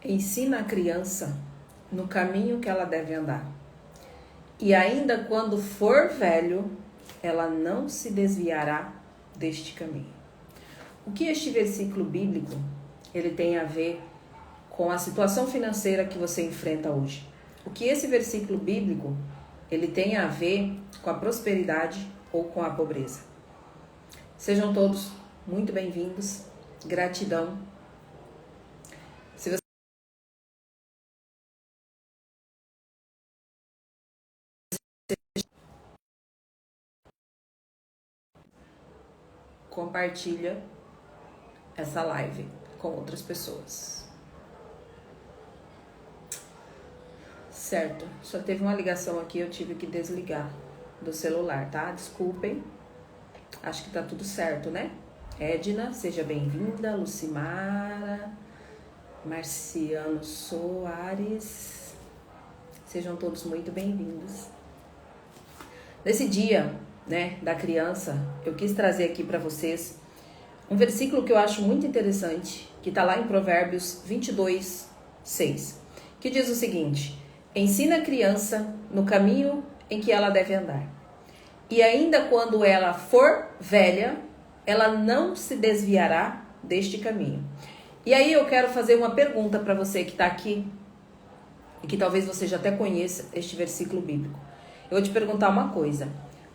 Ensina a criança no caminho que ela deve andar. E ainda quando for velho, ela não se desviará deste caminho. O que este versículo bíblico ele tem a ver com a situação financeira que você enfrenta hoje? O que esse versículo bíblico ele tem a ver com a prosperidade ou com a pobreza? Sejam todos muito bem-vindos. Gratidão. Se você compartilha essa live com outras pessoas. Certo, só teve uma ligação aqui, eu tive que desligar do celular, tá? Desculpem. Acho que tá tudo certo, né? Edna, seja bem-vinda. Lucimara, Marciano Soares, sejam todos muito bem-vindos. Nesse dia, né, da criança, eu quis trazer aqui para vocês um versículo que eu acho muito interessante, que tá lá em Provérbios 22, 6, que diz o seguinte: ensina a criança no caminho em que ela deve andar. E ainda quando ela for velha, ela não se desviará deste caminho. E aí eu quero fazer uma pergunta para você que está aqui, e que talvez você já até conheça este versículo bíblico. Eu vou te perguntar uma coisa.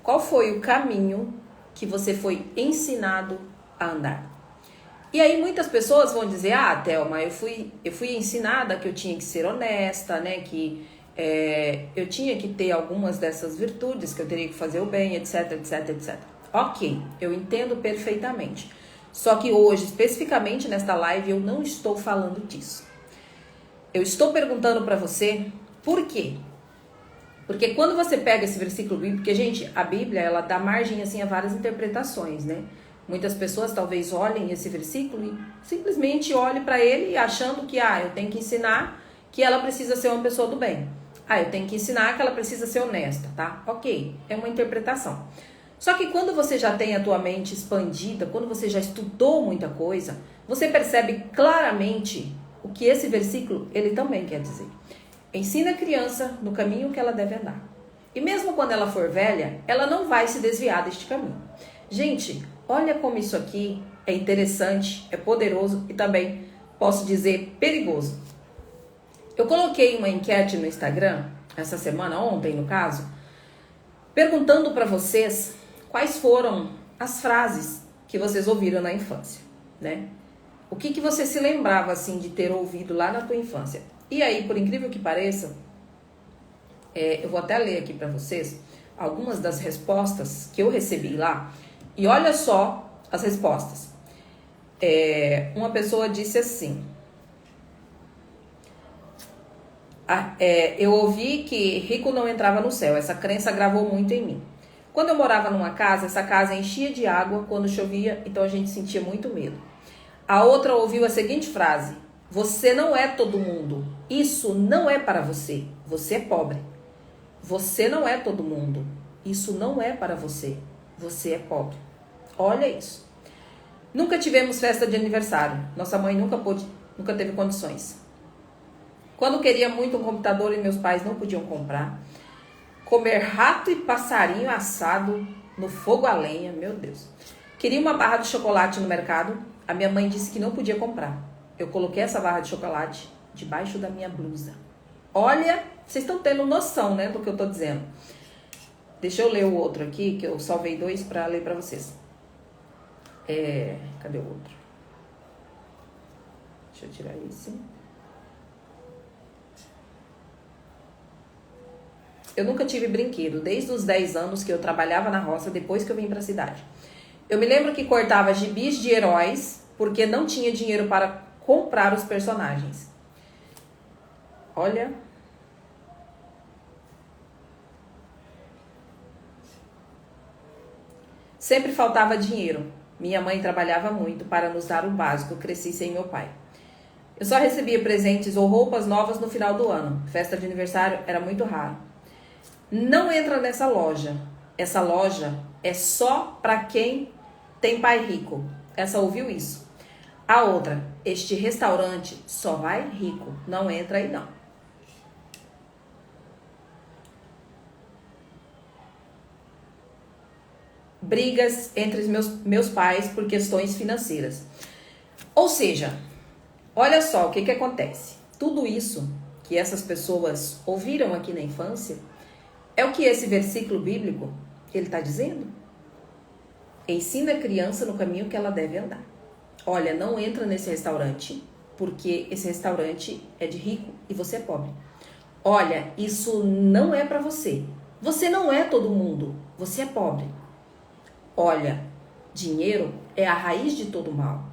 Qual foi o caminho que você foi ensinado a andar? E aí muitas pessoas vão dizer: ah, Thelma, eu fui ensinada que eu tinha que ser honesta, né? Que eu tinha que ter algumas dessas virtudes, que eu teria que fazer o bem, etc, etc, etc. Ok, eu entendo perfeitamente. Só que hoje, especificamente nesta live, eu não estou falando disso. Eu estou perguntando para você por quê? Porque quando você pega esse versículo bíblico, porque, gente, a Bíblia, ela dá margem, assim, a várias interpretações, né? Muitas pessoas talvez olhem esse versículo e simplesmente olhem para ele achando que, eu tenho que ensinar que ela precisa ser uma pessoa do bem. Eu tenho que ensinar que ela precisa ser honesta, tá? Ok, é uma interpretação. Só que quando você já tem a tua mente expandida, quando você já estudou muita coisa, você percebe claramente o que esse versículo, ele também quer dizer. Ensina a criança no caminho que ela deve andar. E mesmo quando ela for velha, ela não vai se desviar deste caminho. Gente, olha como isso aqui é interessante, é poderoso e também, posso dizer, perigoso. Eu coloquei uma enquete no Instagram, essa semana, ontem no caso, perguntando para vocês quais foram as frases que vocês ouviram na infância, né? O que você se lembrava, assim, de ter ouvido lá na tua infância? E aí, por incrível que pareça, eu vou até ler aqui para vocês algumas das respostas que eu recebi lá. E olha só as respostas. Uma pessoa disse assim: eu ouvi que rico não entrava no céu. Essa crença gravou muito em mim. Quando eu morava numa casa, essa casa enchia de água quando chovia, então a gente sentia muito medo. A outra ouviu a seguinte frase: você não é todo mundo. Isso não é para você. Você é pobre. Você não é todo mundo. Isso não é para você. Você é pobre. Olha isso. Nunca tivemos festa de aniversário. Nossa mãe nunca teve condições. Quando queria muito um computador e meus pais não podiam comprar. Comer rato e passarinho assado no fogo a lenha. Meu Deus. Queria uma barra de chocolate no mercado. A minha mãe disse que não podia comprar. Eu coloquei essa barra de chocolate debaixo da minha blusa. Olha, vocês estão tendo noção, né, do que eu tô dizendo. Deixa eu ler o outro aqui, que eu salvei 2 para ler para vocês. Cadê o outro? Deixa eu tirar esse. Eu nunca tive brinquedo, desde os 10 anos que eu trabalhava na roça, depois que eu vim para a cidade. Eu me lembro que cortava gibis de heróis, porque não tinha dinheiro para comprar os personagens. Olha. Sempre faltava dinheiro. Minha mãe trabalhava muito para nos dar o básico. Eu cresci sem meu pai. Eu só recebia presentes ou roupas novas no final do ano. Festa de aniversário era muito raro. Não entra nessa loja. Essa loja é só para quem tem pai rico. Essa ouviu isso? A outra, este restaurante só vai rico, não entra aí não. Brigas entre os meus pais por questões financeiras. Ou seja, olha só o que acontece. Tudo isso que essas pessoas ouviram aqui na infância é o que esse versículo bíblico ele está dizendo. Ensina a criança no caminho que ela deve andar. Olha, não entra nesse restaurante, porque esse restaurante é de rico e você é pobre. Olha, isso não é para você. Você não é todo mundo, você é pobre. Olha, dinheiro é a raiz de todo mal.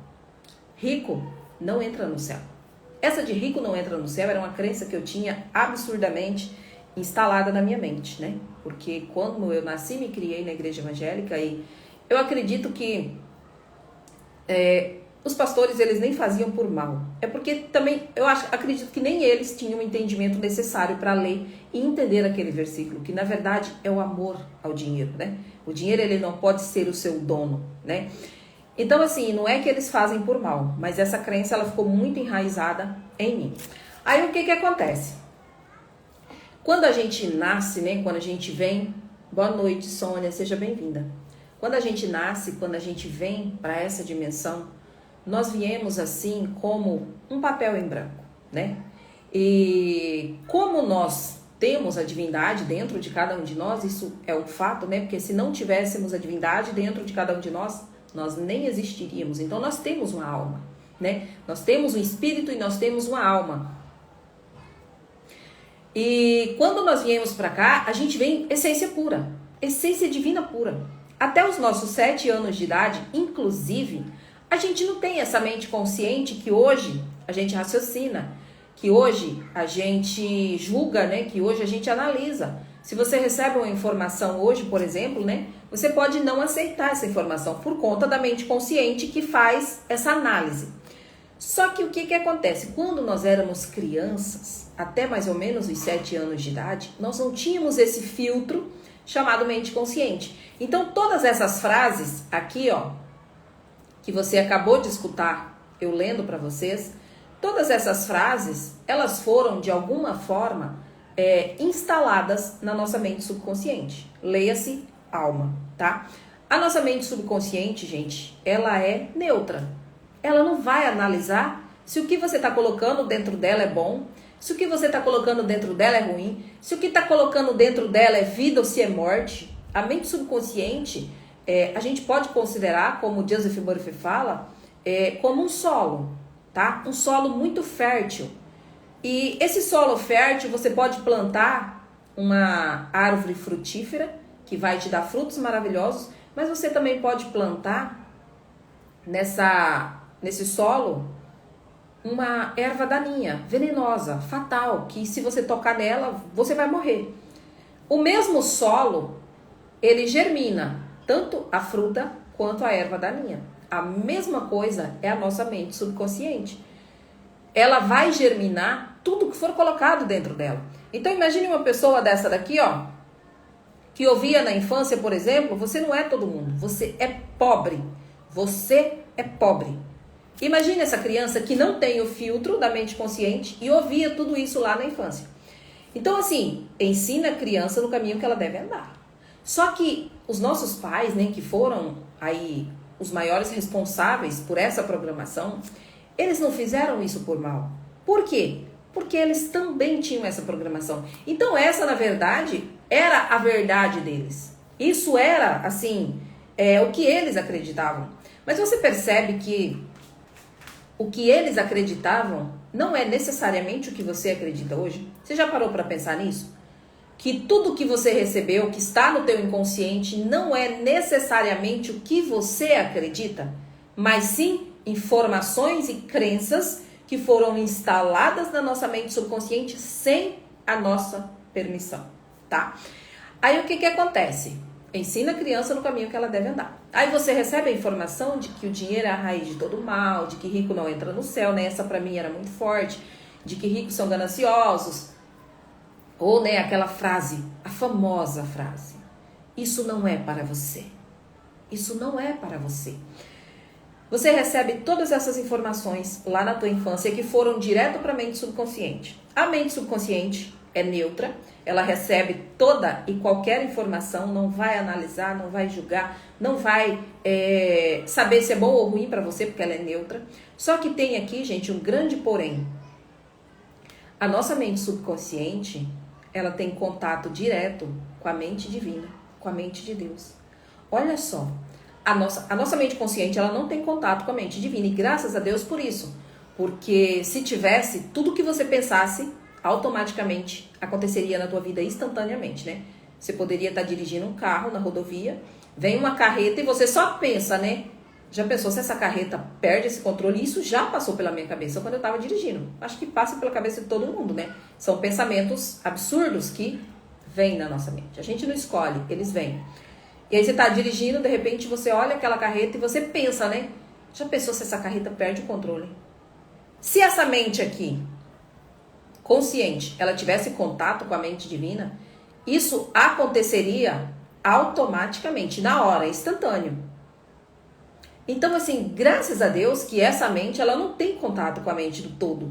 Rico não entra no céu. Essa de rico não entra no céu era uma crença que eu tinha absurdamente instalada na minha mente, né? Porque quando eu nasci, me criei na igreja evangélica e eu acredito que os pastores, eles nem faziam por mal. É porque também, acredito que nem eles tinham o entendimento necessário para ler e entender aquele versículo, que na verdade é o amor ao dinheiro, né? O dinheiro, ele não pode ser o seu dono, né? Então, assim, não é que eles fazem por mal, mas essa crença, ela ficou muito enraizada em mim. Aí, o que acontece? Quando a gente nasce, né? Quando a gente vem... Boa noite, Sônia, seja bem-vinda. Quando a gente nasce, quando a gente vem para essa dimensão, nós viemos assim como um papel em branco, né? E como nós temos a divindade dentro de cada um de nós, isso é um fato, né? Porque se não tivéssemos a divindade dentro de cada um de nós, nós nem existiríamos. Então nós temos uma alma, né? Nós temos um espírito e nós temos uma alma. E quando nós viemos para cá, a gente vem essência pura, essência divina pura. Até os nossos 7 anos de idade, inclusive, a gente não tem essa mente consciente que hoje a gente raciocina, que hoje a gente julga, né? Que hoje a gente analisa. Se você recebe uma informação hoje, por exemplo, né? Você pode não aceitar essa informação por conta da mente consciente que faz essa análise. Só que o que acontece? Quando nós éramos crianças, até mais ou menos os 7 anos de idade, nós não tínhamos esse filtro chamado mente consciente. Então, todas essas frases aqui, ó, que você acabou de escutar, eu lendo para vocês, todas essas frases, elas foram, de alguma forma, instaladas na nossa mente subconsciente. Leia-se alma, tá? A nossa mente subconsciente, gente, ela é neutra. Ela não vai analisar se o que você está colocando dentro dela é bom, se o que você está colocando dentro dela é ruim, se o que está colocando dentro dela é vida ou se é morte. A mente subconsciente, a gente pode considerar, como Joseph Murphy fala, como um solo, tá? Um solo muito fértil. E esse solo fértil, você pode plantar uma árvore frutífera, que vai te dar frutos maravilhosos, mas você também pode plantar nesse solo uma erva daninha, venenosa, fatal, que se você tocar nela, você vai morrer. O mesmo solo, ele germina tanto a fruta quanto a erva daninha. A mesma coisa é a nossa mente subconsciente. Ela vai germinar tudo que for colocado dentro dela. Então imagine uma pessoa dessa daqui, ó, que ouvia na infância, por exemplo, você não é todo mundo, você é pobre. Você é pobre. Imagine essa criança que não tem o filtro da mente consciente e ouvia tudo isso lá na infância. Então, assim, ensina a criança no caminho que ela deve andar. Só que os nossos pais, né, que foram aí os maiores responsáveis por essa programação, eles não fizeram isso por mal. Por quê? Porque eles também tinham essa programação. Então, essa, na verdade, era a verdade deles. Isso era, assim, o que eles acreditavam. Mas você percebe que o que eles acreditavam não é necessariamente o que você acredita hoje? Você já parou para pensar nisso? Que tudo que você recebeu, que está no teu inconsciente, não é necessariamente o que você acredita, mas sim informações e crenças que foram instaladas na nossa mente subconsciente sem a nossa permissão, tá? Aí o que acontece? Ensina a criança no caminho que ela deve andar. Aí você recebe a informação de que o dinheiro é a raiz de todo mal, de que rico não entra no céu, né? Essa pra mim era muito forte, de que ricos são gananciosos. Ou, né, aquela frase, a famosa frase, isso não é para você. Isso não é para você. Você recebe todas essas informações lá na tua infância que foram direto para a mente subconsciente. A mente subconsciente é neutra, ela recebe toda e qualquer informação, não vai analisar, não vai julgar, não vai saber se é bom ou ruim para você, porque ela é neutra. Só que tem aqui, gente, um grande porém. A nossa mente subconsciente, ela tem contato direto com a mente divina, com a mente de Deus. Olha só, a nossa mente consciente, ela não tem contato com a mente divina, e graças a Deus por isso. Porque se tivesse, tudo que você pensasse, automaticamente aconteceria na tua vida instantaneamente, né? Você poderia estar dirigindo um carro na rodovia, vem uma carreta e você só pensa, né? Já pensou se essa carreta perde esse controle? Isso já passou pela minha cabeça quando eu estava dirigindo. Acho que passa pela cabeça de todo mundo, né? São pensamentos absurdos que vêm na nossa mente. A gente não escolhe, eles vêm. E aí você está dirigindo, de repente você olha aquela carreta e você pensa, né? Já pensou se essa carreta perde o controle? Se essa mente aqui, consciente, ela tivesse contato com a mente divina, isso aconteceria automaticamente, na hora, instantâneo. Então, assim, graças a Deus que essa mente, ela não tem contato com a mente do todo.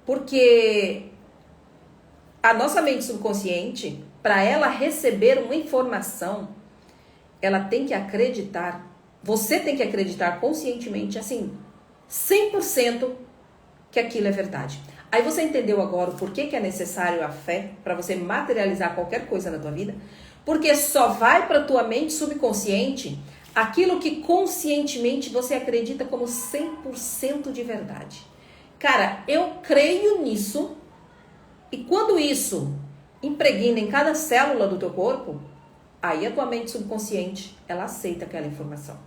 Porque a nossa mente subconsciente, para ela receber uma informação, ela tem que acreditar, você tem que acreditar conscientemente, assim, 100% que aquilo é verdade. Aí você entendeu agora o porquê que é necessário a fé para você materializar qualquer coisa na tua vida? Porque só vai para tua mente subconsciente aquilo que conscientemente você acredita como 100% de verdade. Cara, eu creio nisso, e quando isso impregna em cada célula do teu corpo, aí a tua mente subconsciente, ela aceita aquela informação.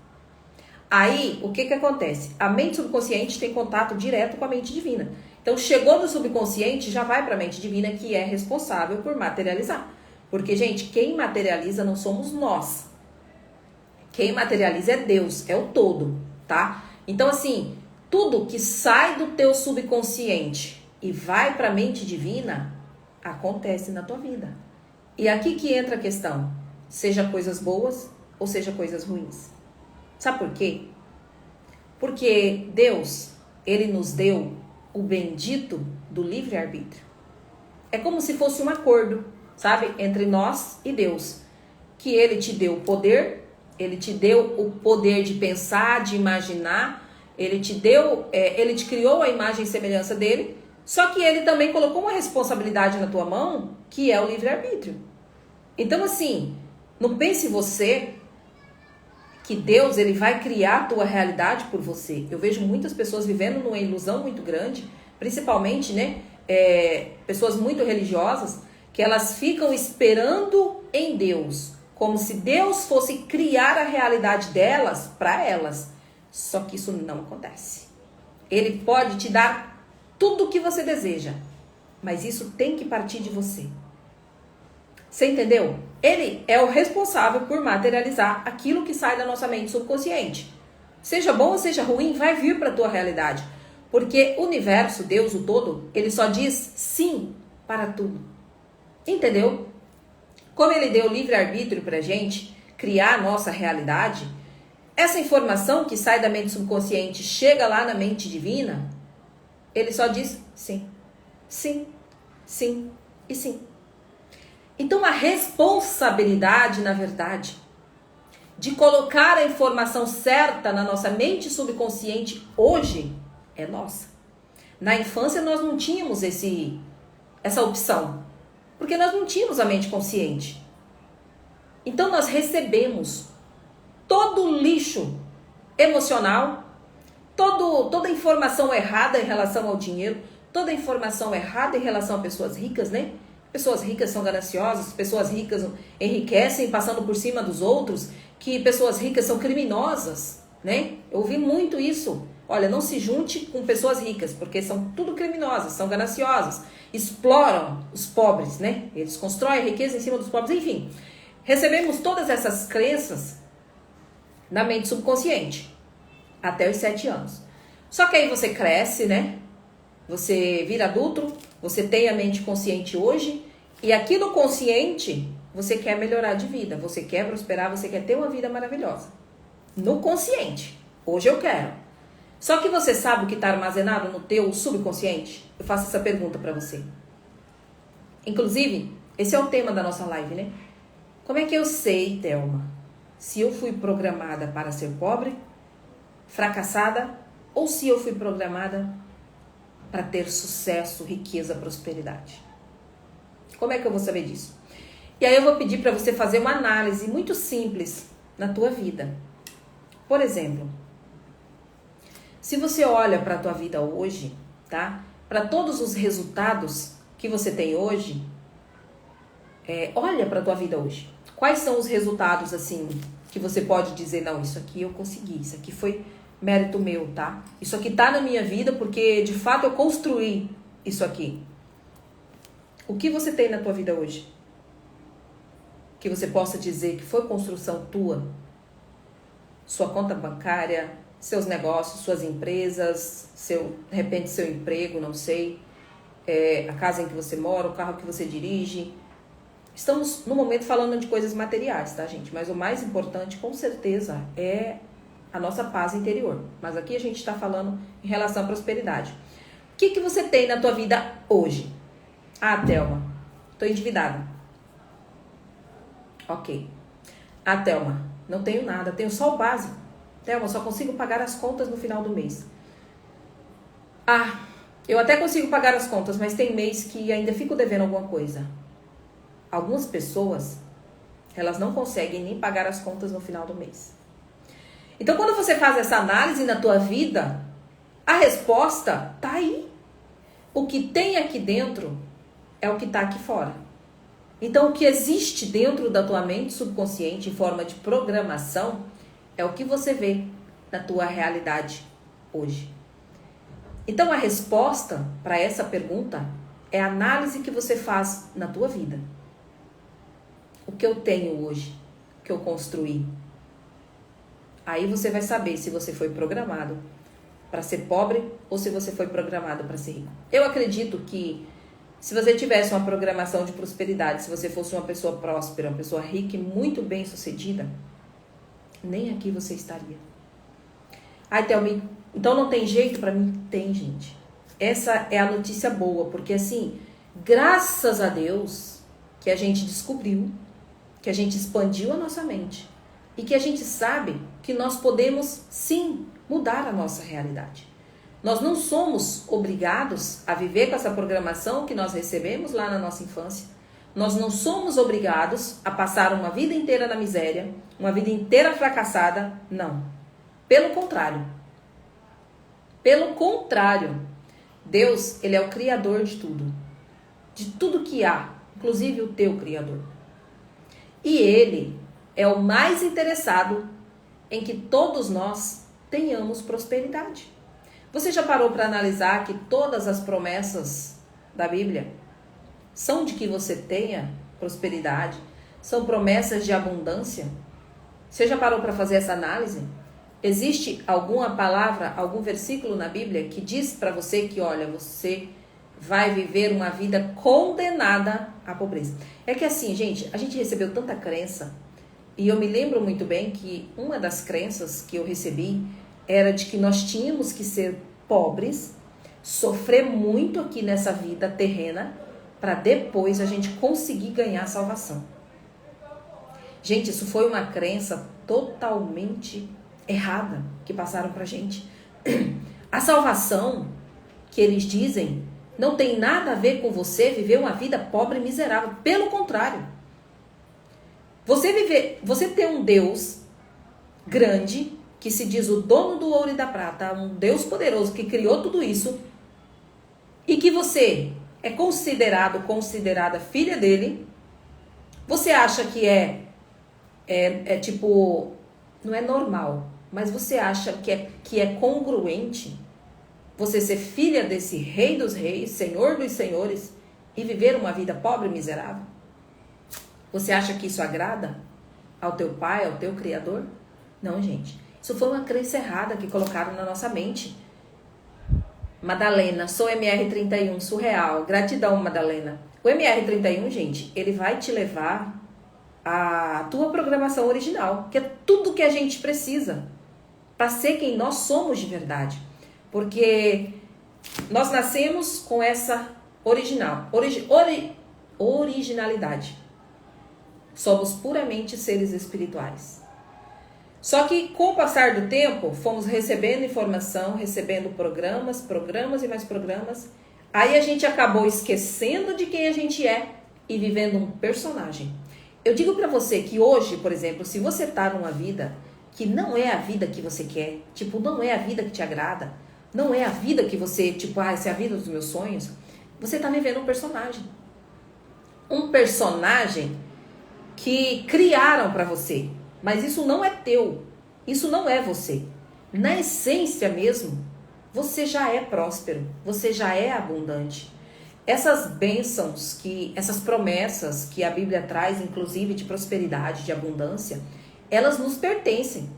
Aí, o que acontece? A mente subconsciente tem contato direto com a mente divina. Então, chegou do subconsciente, já vai para a mente divina, que é responsável por materializar. Porque, gente, quem materializa não somos nós. Quem materializa é Deus, é o todo, tá? Então, assim, tudo que sai do teu subconsciente e vai para a mente divina, acontece na tua vida. E aqui que entra a questão, seja coisas boas ou seja coisas ruins. Sabe por quê? Porque Deus, Ele nos deu o bendito do livre-arbítrio. É como se fosse um acordo, sabe? Entre nós e Deus. Que Ele te deu o poder, Ele te deu o poder de pensar, de imaginar, Ele te criou a imagem e semelhança dele, só que Ele também colocou uma responsabilidade na tua mão, que é o livre-arbítrio. Então, assim, não pense você que Deus, ele vai criar a tua realidade por você. Eu vejo muitas pessoas vivendo numa ilusão muito grande, principalmente, né, pessoas muito religiosas, que elas ficam esperando em Deus, como se Deus fosse criar a realidade delas para elas. Só que isso não acontece. Ele pode te dar tudo o que você deseja, mas isso tem que partir de você. Você entendeu? Ele é o responsável por materializar aquilo que sai da nossa mente subconsciente. Seja bom ou seja ruim, vai vir para a tua realidade. Porque o universo, Deus, o todo, ele só diz sim para tudo. Entendeu? Como ele deu livre-arbítrio para a gente criar a nossa realidade, essa informação que sai da mente subconsciente chega lá na mente divina, ele só diz sim, sim, sim e sim. Então, a responsabilidade, na verdade, de colocar a informação certa na nossa mente subconsciente hoje é nossa. Na infância, nós não tínhamos essa opção, porque nós não tínhamos a mente consciente. Então, nós recebemos todo o lixo emocional, toda a informação errada em relação ao dinheiro, toda a informação errada em relação a pessoas ricas, né? Pessoas ricas são gananciosas, pessoas ricas enriquecem passando por cima dos outros, que pessoas ricas são criminosas, né? Eu ouvi muito isso. Olha, não se junte com pessoas ricas, porque são tudo criminosas, são ganaciosas, exploram os pobres, né? Eles constroem a riqueza em cima dos pobres, enfim. Recebemos todas essas crenças na mente subconsciente, até os 7 anos. Só que aí você cresce, né? Você vira adulto, você tem a mente consciente hoje, e aqui no consciente, você quer melhorar de vida, você quer prosperar, você quer ter uma vida maravilhosa. No consciente, hoje eu quero. Só que você sabe o que está armazenado no teu subconsciente? Eu faço essa pergunta para você. Inclusive, esse é o tema da nossa live, né? Como é que eu sei, Thelma, se eu fui programada para ser pobre, fracassada, ou se eu fui programada para ter sucesso, riqueza, prosperidade? Como é que eu vou saber disso? E aí eu vou pedir para você fazer uma análise muito simples na tua vida. Por exemplo, se você olha para a tua vida hoje, tá? Para todos os resultados que você tem hoje, olha para a tua vida hoje. Quais são os resultados, assim, que você pode dizer, não, isso aqui eu consegui, isso aqui foi mérito meu, tá? Isso aqui tá na minha vida porque, de fato, eu construí isso aqui. O que você tem na tua vida hoje? Que você possa dizer que foi construção tua? Sua conta bancária, seus negócios, suas empresas, de repente seu emprego, não sei, a casa em que você mora, o carro que você dirige. Estamos, no momento, falando de coisas materiais, tá, gente? Mas o mais importante, com certeza, é a nossa paz interior. Mas aqui a gente está falando em relação à prosperidade. O que você tem na tua vida hoje? Ah, Thelma, estou endividada. Ok. Ah, Thelma, não tenho nada, tenho só o básico. Thelma, só consigo pagar as contas no final do mês. Ah, eu até consigo pagar as contas, mas tem mês que ainda fico devendo alguma coisa. Algumas pessoas, elas não conseguem nem pagar as contas no final do mês. Então, quando você faz essa análise na tua vida, a resposta tá aí. O que tem aqui dentro é o que tá aqui fora. Então, o que existe dentro da tua mente subconsciente em forma de programação é o que você vê na tua realidade hoje. Então, a resposta para essa pergunta é a análise que você faz na tua vida. O que eu tenho hoje, o que eu construí. Aí você vai saber se você foi programado para ser pobre ou se você foi programado para ser rico. Eu acredito que se você tivesse uma programação de prosperidade, se você fosse uma pessoa próspera, uma pessoa rica e muito bem sucedida, nem aqui você estaria. Ai, Thelma, então não tem jeito para mim? Tem, gente. Essa é a notícia boa, porque assim, graças a Deus que a gente descobriu, que a gente expandiu a nossa mente e que a gente sabe que nós podemos, sim, mudar a nossa realidade. Nós não somos obrigados a viver com essa programação que nós recebemos lá na nossa infância. Nós não somos obrigados a passar uma vida inteira na miséria, uma vida inteira fracassada. Não. Pelo contrário. Pelo contrário. Deus, Ele é o Criador de tudo. De tudo que há, inclusive o teu Criador. E Ele é o mais interessado em que todos nós tenhamos prosperidade. Você já parou para analisar que todas as promessas da Bíblia são de que você tenha prosperidade? São promessas de abundância? Você já parou para fazer essa análise? Existe alguma palavra, algum versículo na Bíblia que diz para você que, olha, você vai viver uma vida condenada à pobreza? É que assim, gente, a gente recebeu tanta crença, e eu me lembro muito bem que uma das crenças que eu recebi era de que nós tínhamos que ser pobres, sofrer muito aqui nessa vida terrena, para depois a gente conseguir ganhar a salvação. Gente, isso foi uma crença totalmente errada que passaram pra gente. A salvação, que eles dizem, não tem nada a ver com você viver uma vida pobre e miserável. Pelo contrário. Você ter um Deus grande, que se diz o dono do ouro e da prata, um Deus poderoso que criou tudo isso, e que você é considerada filha dele, você acha que tipo, não é normal, mas você acha que é congruente você ser filha desse Rei dos Reis, Senhor dos Senhores, e viver uma vida pobre e miserável? Você acha que isso agrada ao teu pai, ao teu criador? Não, gente. Isso foi uma crença errada que colocaram na nossa mente. Madalena, sou MR31, surreal. Gratidão, Madalena. O MR31, gente, ele vai te levar à tua programação original, que é tudo que a gente precisa. para ser quem nós somos de verdade. Porque nós nascemos com essa originalidade. Somos puramente seres espirituais. Só que com o passar do tempo, fomos recebendo informação, recebendo programas e mais programas. Aí a gente acabou esquecendo de quem a gente é e vivendo um personagem. Eu digo pra você que hoje, por exemplo, se você tá numa vida que não é a vida que você quer, tipo, não é a vida que te agrada, não é a vida que você, tipo, essa é a vida dos meus sonhos, você tá vivendo um personagem. Um personagem que criaram pra você. Mas isso não é teu. Isso não é você. Na essência mesmo, você já é próspero. Você já é abundante. Essas bênçãos, essas promessas que a Bíblia traz, inclusive de prosperidade, de abundância, elas nos pertencem.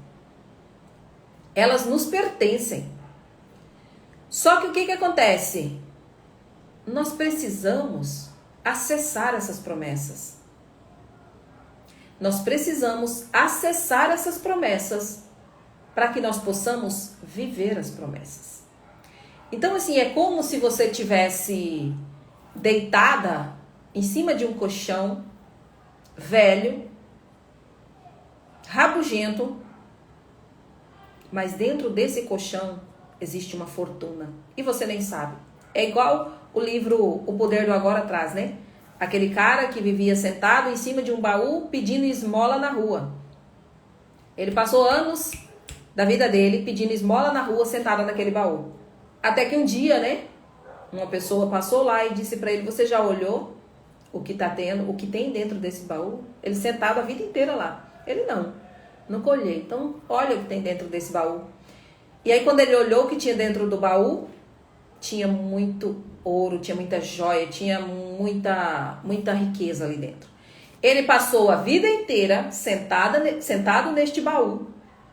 Elas nos pertencem. Só que o que acontece? Nós precisamos acessar essas promessas. Nós precisamos acessar essas promessas para que nós possamos viver as promessas. Então, assim, é como se você tivesse deitada em cima de um colchão velho, rabugento, mas dentro desse colchão existe uma fortuna e você nem sabe. É igual o livro O Poder do Agora traz, né? Aquele cara que vivia sentado em cima de um baú pedindo esmola na rua. Ele passou anos da vida dele pedindo esmola na rua, sentado naquele baú. Até que um dia, né, uma pessoa passou lá e disse pra ele: você já olhou o que tá tendo, o que tem dentro desse baú? Ele sentado a vida inteira lá. Ele nunca olhei. Então, olha o que tem dentro desse baú. E aí, quando ele olhou o que tinha dentro do baú, tinha muito ouro, tinha muita joia, tinha muita riqueza ali dentro. Ele passou a vida inteira sentado neste baú,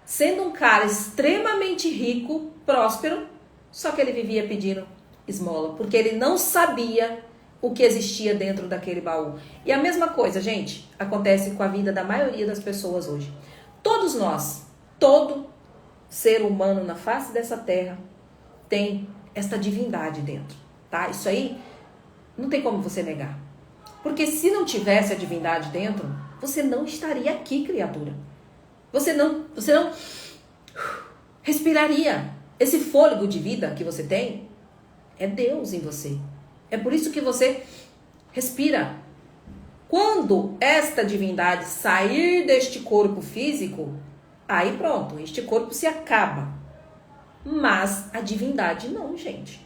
sendo um cara extremamente rico, próspero, só que ele vivia pedindo esmola, porque ele não sabia o que existia dentro daquele baú. E a mesma coisa, gente, acontece com a vida da maioria das pessoas hoje. Todos nós, todo ser humano na face dessa terra tem esta divindade dentro, tá? Isso aí não tem como você negar. Porque se não tivesse a divindade dentro, você não estaria aqui, criatura. Você não respiraria. Esse fôlego de vida que você tem é Deus em você. É por isso que você respira. Quando esta divindade sair deste corpo físico, aí pronto, este corpo se acaba. Mas a divindade não, gente.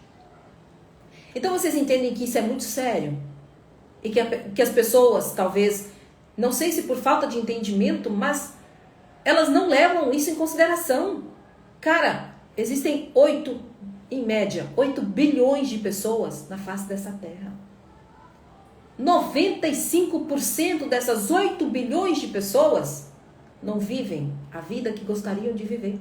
Então vocês entendem que isso é muito sério? E que as pessoas, talvez, não sei se por falta de entendimento, mas elas não levam isso em consideração. Cara, existem em média, 8 bilhões de pessoas na face dessa terra. 95% dessas 8 bilhões de pessoas não vivem a vida que gostariam de viver.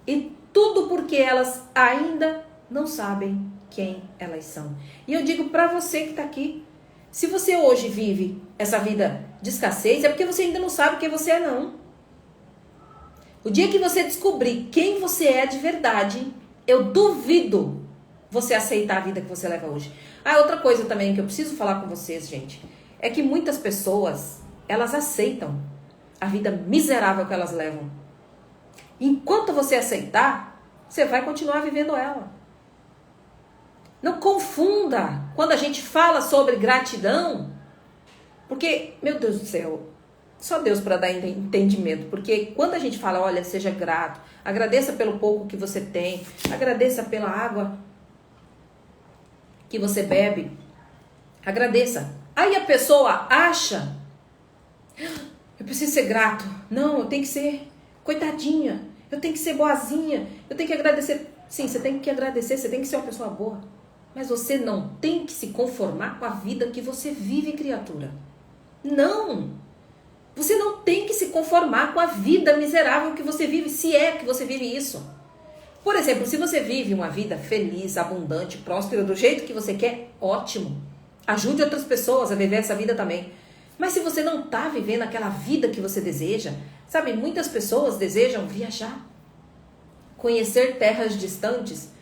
E tudo porque elas ainda não sabem quem elas são. E eu digo para você que está aqui, se você hoje vive essa vida de escassez, é porque você ainda não sabe quem você é, não. O dia que você descobrir quem você é de verdade, eu duvido você aceitar a vida que você leva hoje. Outra coisa também que eu preciso falar com vocês, gente, é que muitas pessoas, elas aceitam a vida miserável que elas levam. Enquanto você aceitar, você vai continuar vivendo ela. Não confunda quando a gente fala sobre gratidão, porque, meu Deus do céu, só Deus para dar entendimento, porque quando a gente fala, olha, seja grato, agradeça pelo pouco que você tem, agradeça pela água que você bebe, agradeça. Aí a pessoa acha, eu preciso ser grato, não, eu tenho que ser coitadinha, eu tenho que ser boazinha, eu tenho que agradecer. Sim, você tem que agradecer, você tem que ser uma pessoa boa, mas você não tem que se conformar com a vida que você vive, criatura. Não! Você não tem que se conformar com a vida miserável que você vive, se é que você vive isso. Por exemplo, se você vive uma vida feliz, abundante, próspera, do jeito que você quer, ótimo. Ajude outras pessoas a viver essa vida também. Mas se você não está vivendo aquela vida que você deseja, sabe, muitas pessoas desejam viajar. conhecer terras distantes.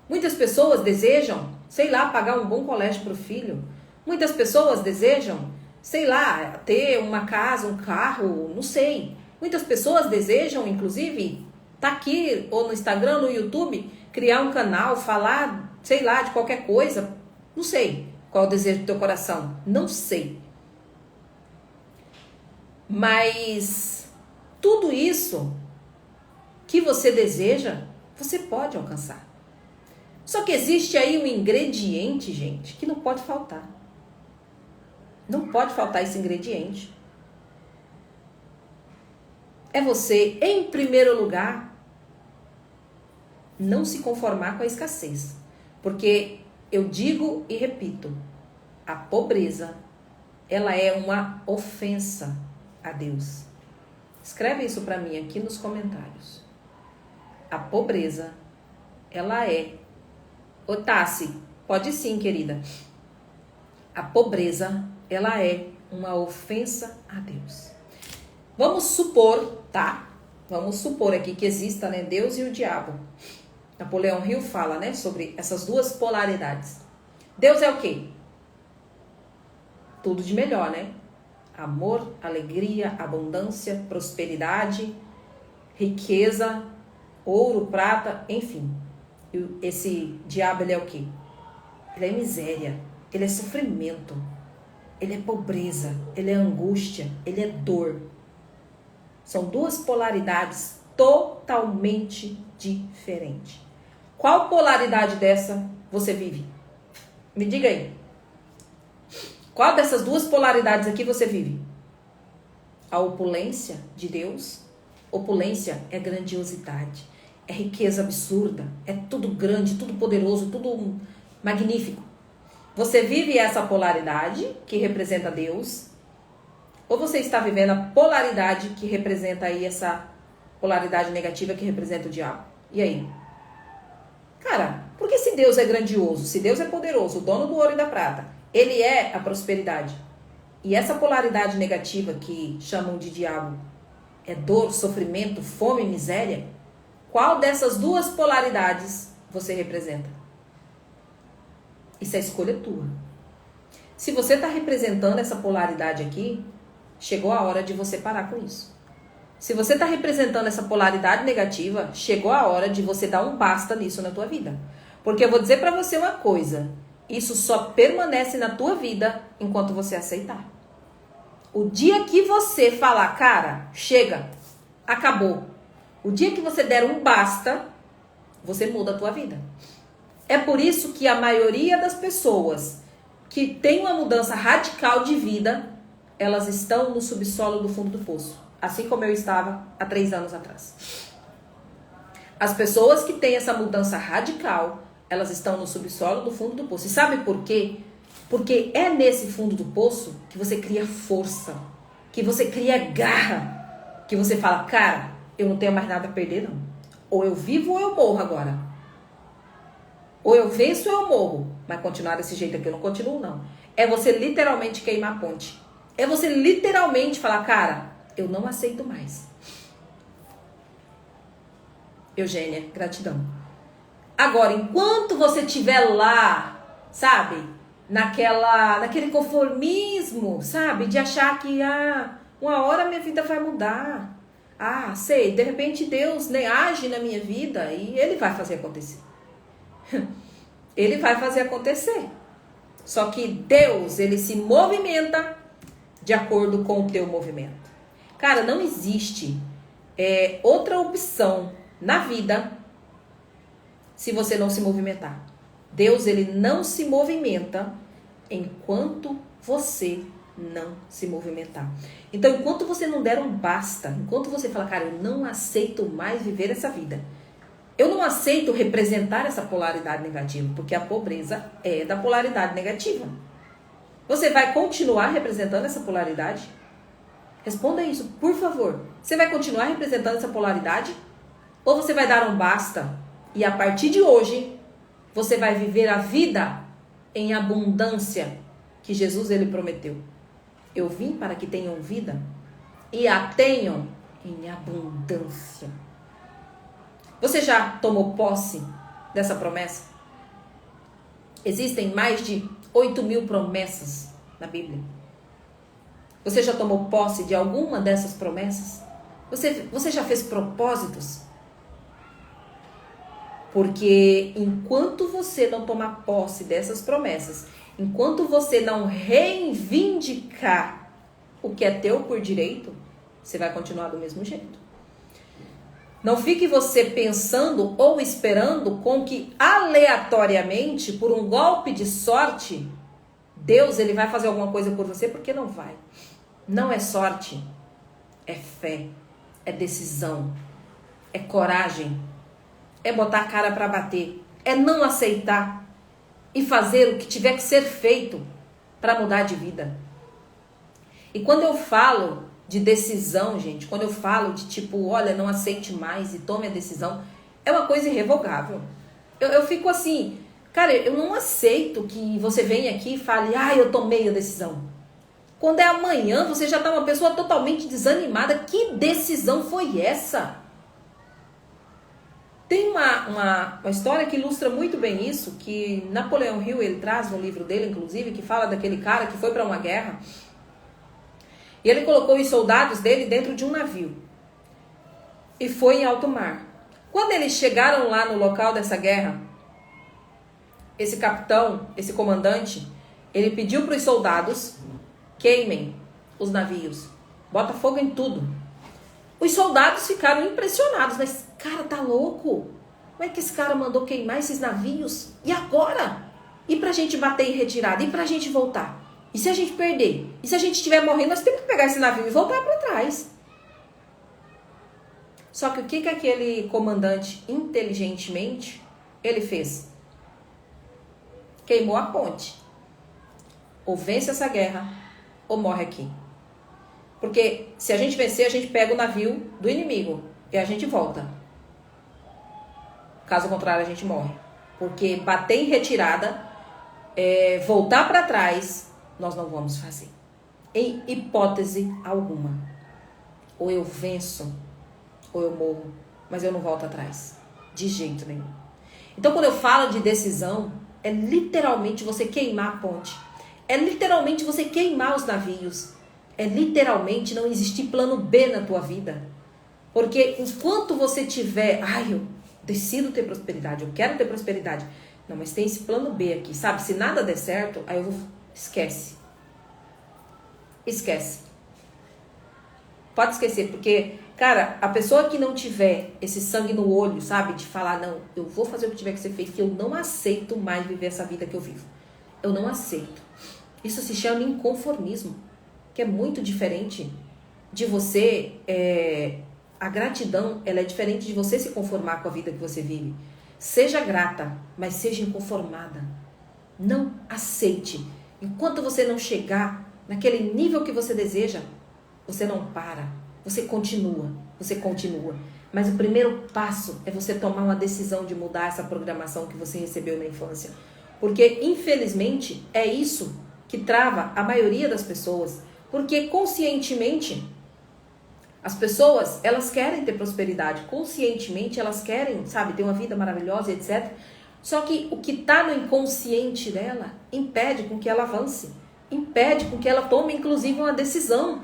Muitas pessoas desejam, sei lá, pagar um bom colégio para o filho. Muitas pessoas desejam, sei lá, ter uma casa, um carro, não sei. Muitas pessoas desejam, inclusive, estar aqui ou no Instagram, no YouTube, criar um canal, falar, sei lá, de qualquer coisa. Não sei qual é o desejo do teu coração. Não sei. Mas tudo isso que você deseja, você pode alcançar. Só que existe aí um ingrediente, gente, que não pode faltar. Não pode faltar esse ingrediente. É você, em primeiro lugar, não se conformar com a escassez. Porque eu digo e repito, a pobreza, ela é uma ofensa a Deus. Escreve isso para mim aqui nos comentários. A pobreza, ela é... Ô Tassi, pode sim, querida. A pobreza, ela é uma ofensa a Deus. Vamos supor, tá? Vamos supor aqui que exista, né, Deus e o diabo. Napoleão Hill fala, né, sobre essas duas polaridades. Deus é o quê? Tudo de melhor, né? Amor, alegria, abundância, prosperidade, riqueza, ouro, prata, enfim. E esse diabo, ele é o quê? Ele é miséria, ele é sofrimento, ele é pobreza, ele é angústia, ele é dor. São duas polaridades totalmente diferentes. Qual polaridade dessa você vive? Me diga aí. Qual dessas duas polaridades aqui você vive? A opulência de Deus. Opulência é grandiosidade, é riqueza absurda, é tudo grande, tudo poderoso, tudo magnífico. Você vive essa polaridade que representa Deus, ou você está vivendo a polaridade que representa aí essa polaridade negativa que representa o diabo? E aí? Cara, porque se Deus é grandioso, se Deus é poderoso, o dono do ouro e da prata, ele é a prosperidade. E essa polaridade negativa que chamam de diabo é dor, sofrimento, fome e miséria. Qual dessas duas polaridades você representa? Isso é escolha tua. Se você está representando essa polaridade aqui, chegou a hora de você parar com isso. Se você está representando essa polaridade negativa, chegou a hora de você dar um basta nisso na tua vida. Porque eu vou dizer para você uma coisa, isso só permanece na tua vida enquanto você aceitar. O dia que você falar, cara, chega, acabou. O dia que você der um basta, você muda a tua vida. É por isso que a maioria das pessoas que tem uma mudança radical de vida, elas estão no subsolo do fundo do poço. Assim como eu estava há 3 anos atrás. As pessoas que têm essa mudança radical, elas estão no subsolo do fundo do poço. E sabe por quê? Porque é nesse fundo do poço que você cria força, que você cria garra, que você fala, cara, eu não tenho mais nada a perder não. Ou eu vivo ou eu morro agora. Ou eu venço ou eu morro. Mas continuar desse jeito aqui eu não continuo não. É você literalmente queimar a ponte. É você literalmente falar, cara, eu não aceito mais. Eugênia, gratidão. Agora, enquanto você estiver lá, sabe, naquele conformismo, sabe, de achar que uma hora minha vida vai mudar. Sei, de repente Deus, né, age na minha vida e Ele vai fazer acontecer. Ele vai fazer acontecer. Só que Deus, Ele se movimenta de acordo com o teu movimento. Cara, não existe outra opção na vida se você não se movimentar. Deus, ele não se movimenta enquanto você não se movimentar. Então, enquanto você não der um basta, enquanto você falar, cara, eu não aceito mais viver essa vida. Eu não aceito representar essa polaridade negativa, porque a pobreza é da polaridade negativa. Você vai continuar representando essa polaridade? Responda isso, por favor. Você vai continuar representando essa polaridade? Ou você vai dar um basta e a partir de hoje você vai viver a vida em abundância que Jesus ele prometeu? Eu vim para que tenham vida e a tenham em abundância. Você já tomou posse dessa promessa? Existem mais de 8.000 promessas na Bíblia. Você já tomou posse de alguma dessas promessas? Você já fez propósitos? Porque enquanto você não tomar posse dessas promessas, enquanto você não reivindicar o que é teu por direito, você vai continuar do mesmo jeito. Não fique você pensando ou esperando com que aleatoriamente, por um golpe de sorte, Deus ele vai fazer alguma coisa por você, porque não vai. Não é sorte, é fé, é decisão, é coragem, é botar a cara para bater, é não aceitar e fazer o que tiver que ser feito para mudar de vida. E quando eu falo de decisão, gente, quando eu falo de tipo, olha, não aceite mais e tome a decisão, é uma coisa irrevogável. Eu fico assim, cara, eu não aceito que você venha aqui e fale, eu tomei a decisão. Quando é amanhã, você já tá uma pessoa totalmente desanimada. Que decisão foi essa? Tem uma história que ilustra muito bem isso, que Napoleão Hill, ele traz no livro dele, inclusive, que fala daquele cara que foi para uma guerra. E ele colocou os soldados dele dentro de um navio. E foi em alto mar. Quando eles chegaram lá no local dessa guerra, esse capitão, esse comandante, ele pediu para os soldados: queimem os navios, bota fogo em tudo. Os soldados ficaram impressionados, mas cara, tá louco? Como é que esse cara mandou queimar esses navios? E agora? E pra gente bater em retirada? E pra gente voltar? E se a gente perder? E se a gente estiver morrendo, nós temos que pegar esse navio e voltar para trás. Só que o que aquele comandante, inteligentemente, ele fez? Queimou a ponte. Ou vence essa guerra, ou morre aqui. Porque se a gente vencer, a gente pega o navio do inimigo e a gente volta. Caso contrário, a gente morre. Porque bater em retirada, voltar para trás, nós não vamos fazer. Em hipótese alguma. Ou eu venço, ou eu morro, mas eu não volto atrás. De jeito nenhum. Então, quando eu falo de decisão, é literalmente você queimar a ponte. É literalmente você queimar os navios. É literalmente não existir plano B na tua vida. Porque enquanto você tiver, eu decido ter prosperidade, eu quero ter prosperidade. Não, mas tem esse plano B aqui, sabe? Se nada der certo, aí eu vou... Esquece. Esquece. Pode esquecer, porque, cara, a pessoa que não tiver esse sangue no olho, sabe? De falar, não, eu vou fazer o que tiver que ser feito, que eu não aceito mais viver essa vida que eu vivo. Eu não aceito. Isso se chama inconformismo, que é muito diferente de você... A gratidão, ela é diferente de você se conformar com a vida que você vive. Seja grata, mas seja inconformada. Não aceite. Enquanto você não chegar naquele nível que você deseja, você não para. Você continua. Você continua. Mas o primeiro passo é você tomar uma decisão de mudar essa programação que você recebeu na infância. Porque, infelizmente, é isso que trava a maioria das pessoas. Porque, conscientemente... As pessoas, elas querem ter prosperidade, conscientemente elas querem, sabe, ter uma vida maravilhosa, etc. Só que o que está no inconsciente dela impede com que ela avance, impede com que ela tome, inclusive, uma decisão.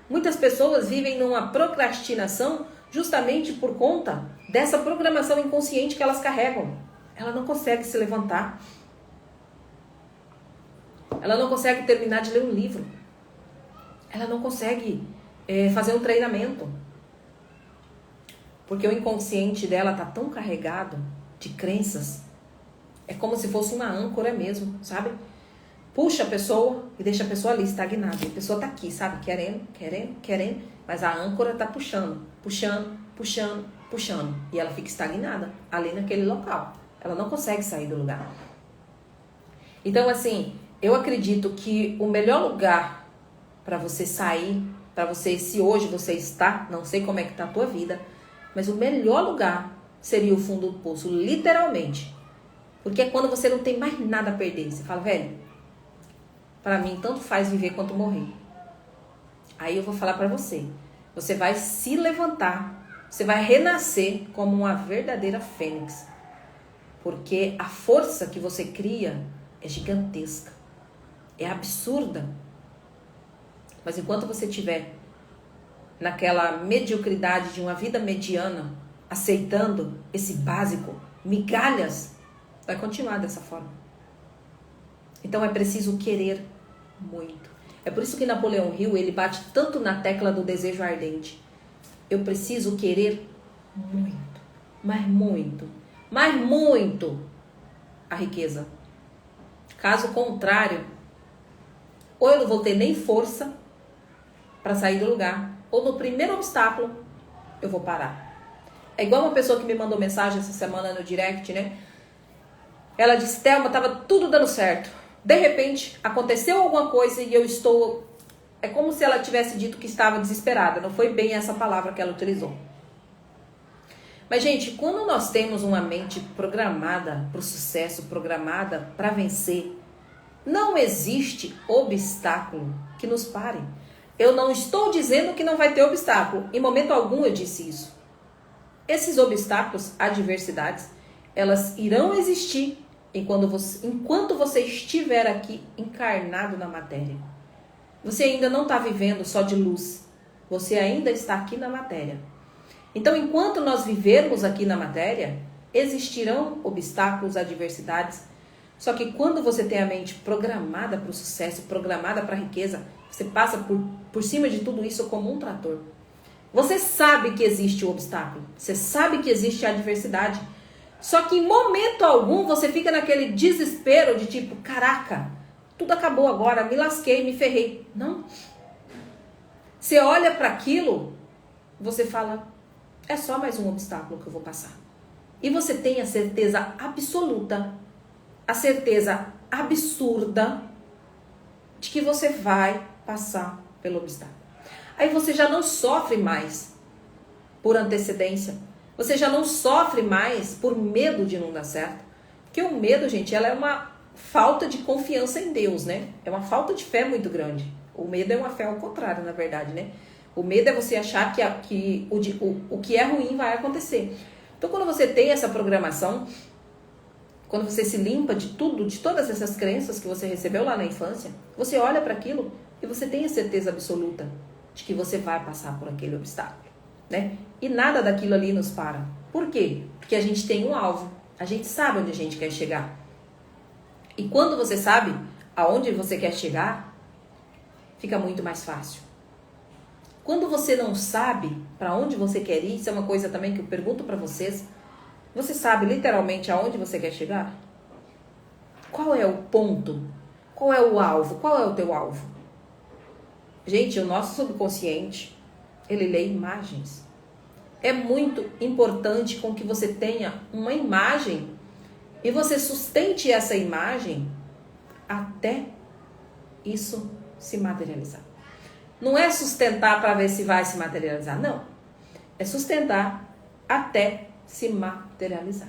Muitas pessoas vivem numa procrastinação justamente por conta dessa programação inconsciente que elas carregam. Ela não consegue se levantar. Ela não consegue terminar de ler um livro. Ela não consegue... fazer um treinamento, porque o inconsciente dela tá tão carregado de crenças, é como se fosse uma âncora mesmo, sabe? Puxa a pessoa e deixa a pessoa ali estagnada, a pessoa tá aqui, sabe? Querendo, mas a âncora tá puxando, e ela fica estagnada ali naquele local, ela não consegue sair do lugar. Então, assim, eu acredito que o melhor lugar para você sair, para você, se hoje você está, não sei como é que tá a tua vida, mas o melhor lugar seria o fundo do poço, literalmente. Porque é quando você não tem mais nada a perder. Você fala, velho, para mim tanto faz viver quanto morrer. Aí eu vou falar para você, você vai se levantar Você vai renascer como uma verdadeira fênix. Porque a força que você cria é gigantesca. É absurda. Mas enquanto você estiver naquela mediocridade de uma vida mediana, aceitando esse básico, migalhas, vai continuar dessa forma. Então é preciso querer muito. É por isso que Napoleão Hill, ele bate tanto na tecla do desejo ardente. Eu preciso querer muito, mas muito a riqueza. Caso contrário, ou eu não vou ter nem força para sair do lugar, ou no primeiro obstáculo eu vou parar. É igual uma pessoa que me mandou mensagem essa semana no direct, né? Ela disse, Thelma, tava tudo dando certo. De repente, aconteceu alguma coisa e eu estou... É como se ela tivesse dito que estava desesperada. Não foi bem essa palavra que ela utilizou. Mas, gente, quando nós temos uma mente programada para o sucesso, programada para vencer, não existe obstáculo que nos pare. Eu não estou dizendo que não vai ter obstáculo. Em momento algum eu disse isso. Esses obstáculos, adversidades, elas irão existir enquanto você estiver aqui encarnado na matéria. Você ainda não está vivendo só de luz. Você ainda está aqui na matéria. Então, enquanto nós vivermos aqui na matéria, existirão obstáculos, adversidades. Só que quando você tem a mente programada para o sucesso, programada para a riqueza, você passa por cima de tudo isso como um trator. Você sabe que existe o obstáculo. Você sabe que existe a adversidade. Só que em momento algum você fica naquele desespero de tipo, caraca, tudo acabou agora, me lasquei, me ferrei. Não. Você olha para aquilo, você fala, é só mais um obstáculo que eu vou passar. E você tem a certeza absoluta, a certeza absurda de que você vai passar pelo obstáculo. Aí você já não sofre mais por antecedência. Você já não sofre mais por medo de não dar certo. Porque o medo, gente, ela é uma falta de confiança em Deus, né? É uma falta de fé muito grande. O medo é uma fé ao contrário, na verdade, né? O medo é você achar que o que é ruim vai acontecer. Então, quando você tem essa programação, quando você se limpa de tudo, de todas essas crenças que você recebeu lá na infância, você olha para aquilo e você tem a certeza absoluta de que você vai passar por aquele obstáculo, né? E nada daquilo ali nos para. Por quê? Porque a gente tem um alvo. A gente sabe onde a gente quer chegar. E quando você sabe aonde você quer chegar, fica muito mais fácil. Quando você não sabe para onde você quer ir, isso é uma coisa também que eu pergunto para vocês. Você sabe literalmente aonde você quer chegar? Qual é o ponto? Qual é o alvo? Qual é o teu alvo? Gente, o nosso subconsciente, ele lê imagens. É muito importante com que você tenha uma imagem e você sustente essa imagem até isso se materializar. Não é sustentar para ver se vai se materializar, não. É sustentar até se materializar.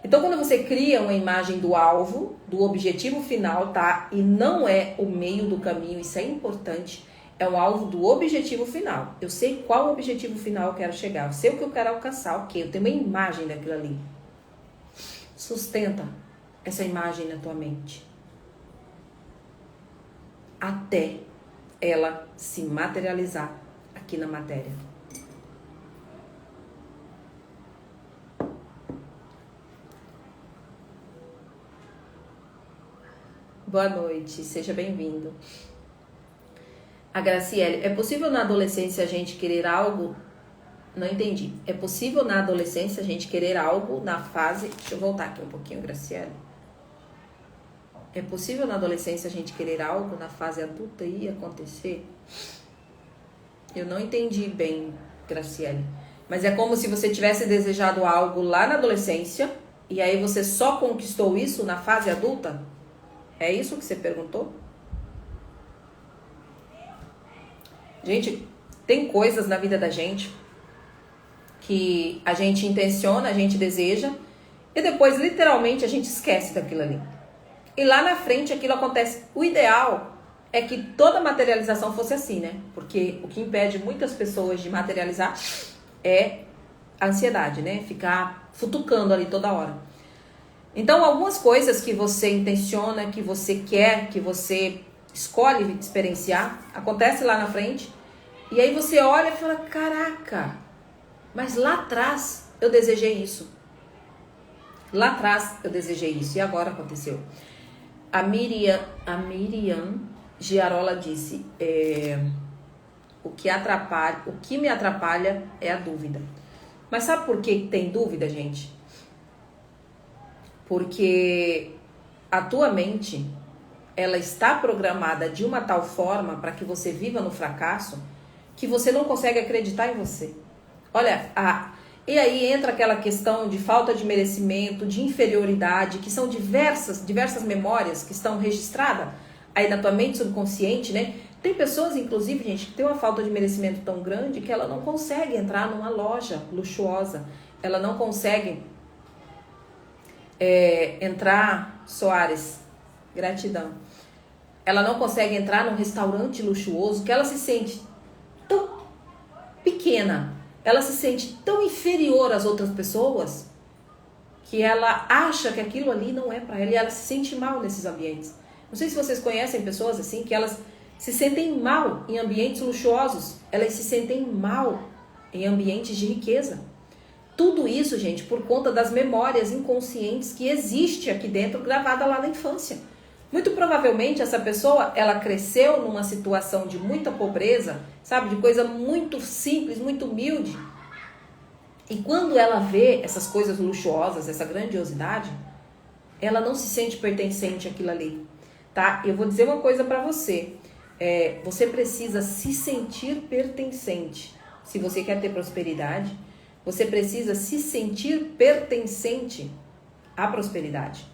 Então, quando você cria uma imagem do alvo, do objetivo final, tá? E não é o meio do caminho, isso é importante. É um alvo do objetivo final. Eu sei qual objetivo final eu quero chegar. Eu sei o que eu quero alcançar. Ok, eu tenho uma imagem daquilo ali. Sustenta essa imagem na tua mente. Até ela se materializar aqui na matéria. Boa noite, seja bem-vindo. A Graciele, é possível na adolescência a gente querer algo? Não entendi. É possível na adolescência a gente querer algo na fase... Deixa eu voltar aqui um pouquinho, Graciele. É possível na adolescência a gente querer algo na fase adulta e acontecer? Eu não entendi bem, Graciele. Mas é como se você tivesse desejado algo lá na adolescência e aí você só conquistou isso na fase adulta? É isso que você perguntou? Gente, tem coisas na vida da gente que a gente intenciona, a gente deseja e depois literalmente a gente esquece daquilo ali. E lá na frente aquilo acontece. O ideal é que toda materialização fosse assim, né? Porque o que impede muitas pessoas de materializar é a ansiedade, né? Ficar futucando ali toda hora. Então, algumas coisas que você intenciona, que você quer, que você escolhe experienciar, acontece lá na frente, e aí você olha e fala, caraca, mas lá atrás eu desejei isso. Lá atrás eu desejei isso, e agora aconteceu. A Miriam Giarola disse, o que me atrapalha é a dúvida. Mas sabe por que tem dúvida, gente? Porque a tua mente, ela está programada de uma tal forma para que você viva no fracasso, que você não consegue acreditar em você. Olha, e aí entra aquela questão de falta de merecimento, de inferioridade, que são diversas memórias que estão registradas aí na tua mente subconsciente, né? Tem pessoas, inclusive, gente, que tem uma falta de merecimento tão grande que ela não consegue entrar numa loja luxuosa. Ela não consegue entrar, Soares, gratidão. Ela não consegue entrar num restaurante luxuoso, que ela se sente tão pequena, ela se sente tão inferior às outras pessoas, que ela acha que aquilo ali não é para ela, e ela se sente mal nesses ambientes. Não sei se vocês conhecem pessoas assim, que elas se sentem mal em ambientes luxuosos, elas se sentem mal em ambientes de riqueza. Tudo isso, gente, por conta das memórias inconscientes que existe aqui dentro, gravada lá na infância. Muito provavelmente essa pessoa, ela cresceu numa situação de muita pobreza, sabe, de coisa muito simples, muito humilde. E quando ela vê essas coisas luxuosas, essa grandiosidade, ela não se sente pertencente àquilo ali, tá? Eu vou dizer uma coisa pra você. Você precisa se sentir pertencente. Se você quer ter prosperidade, você precisa se sentir pertencente à prosperidade.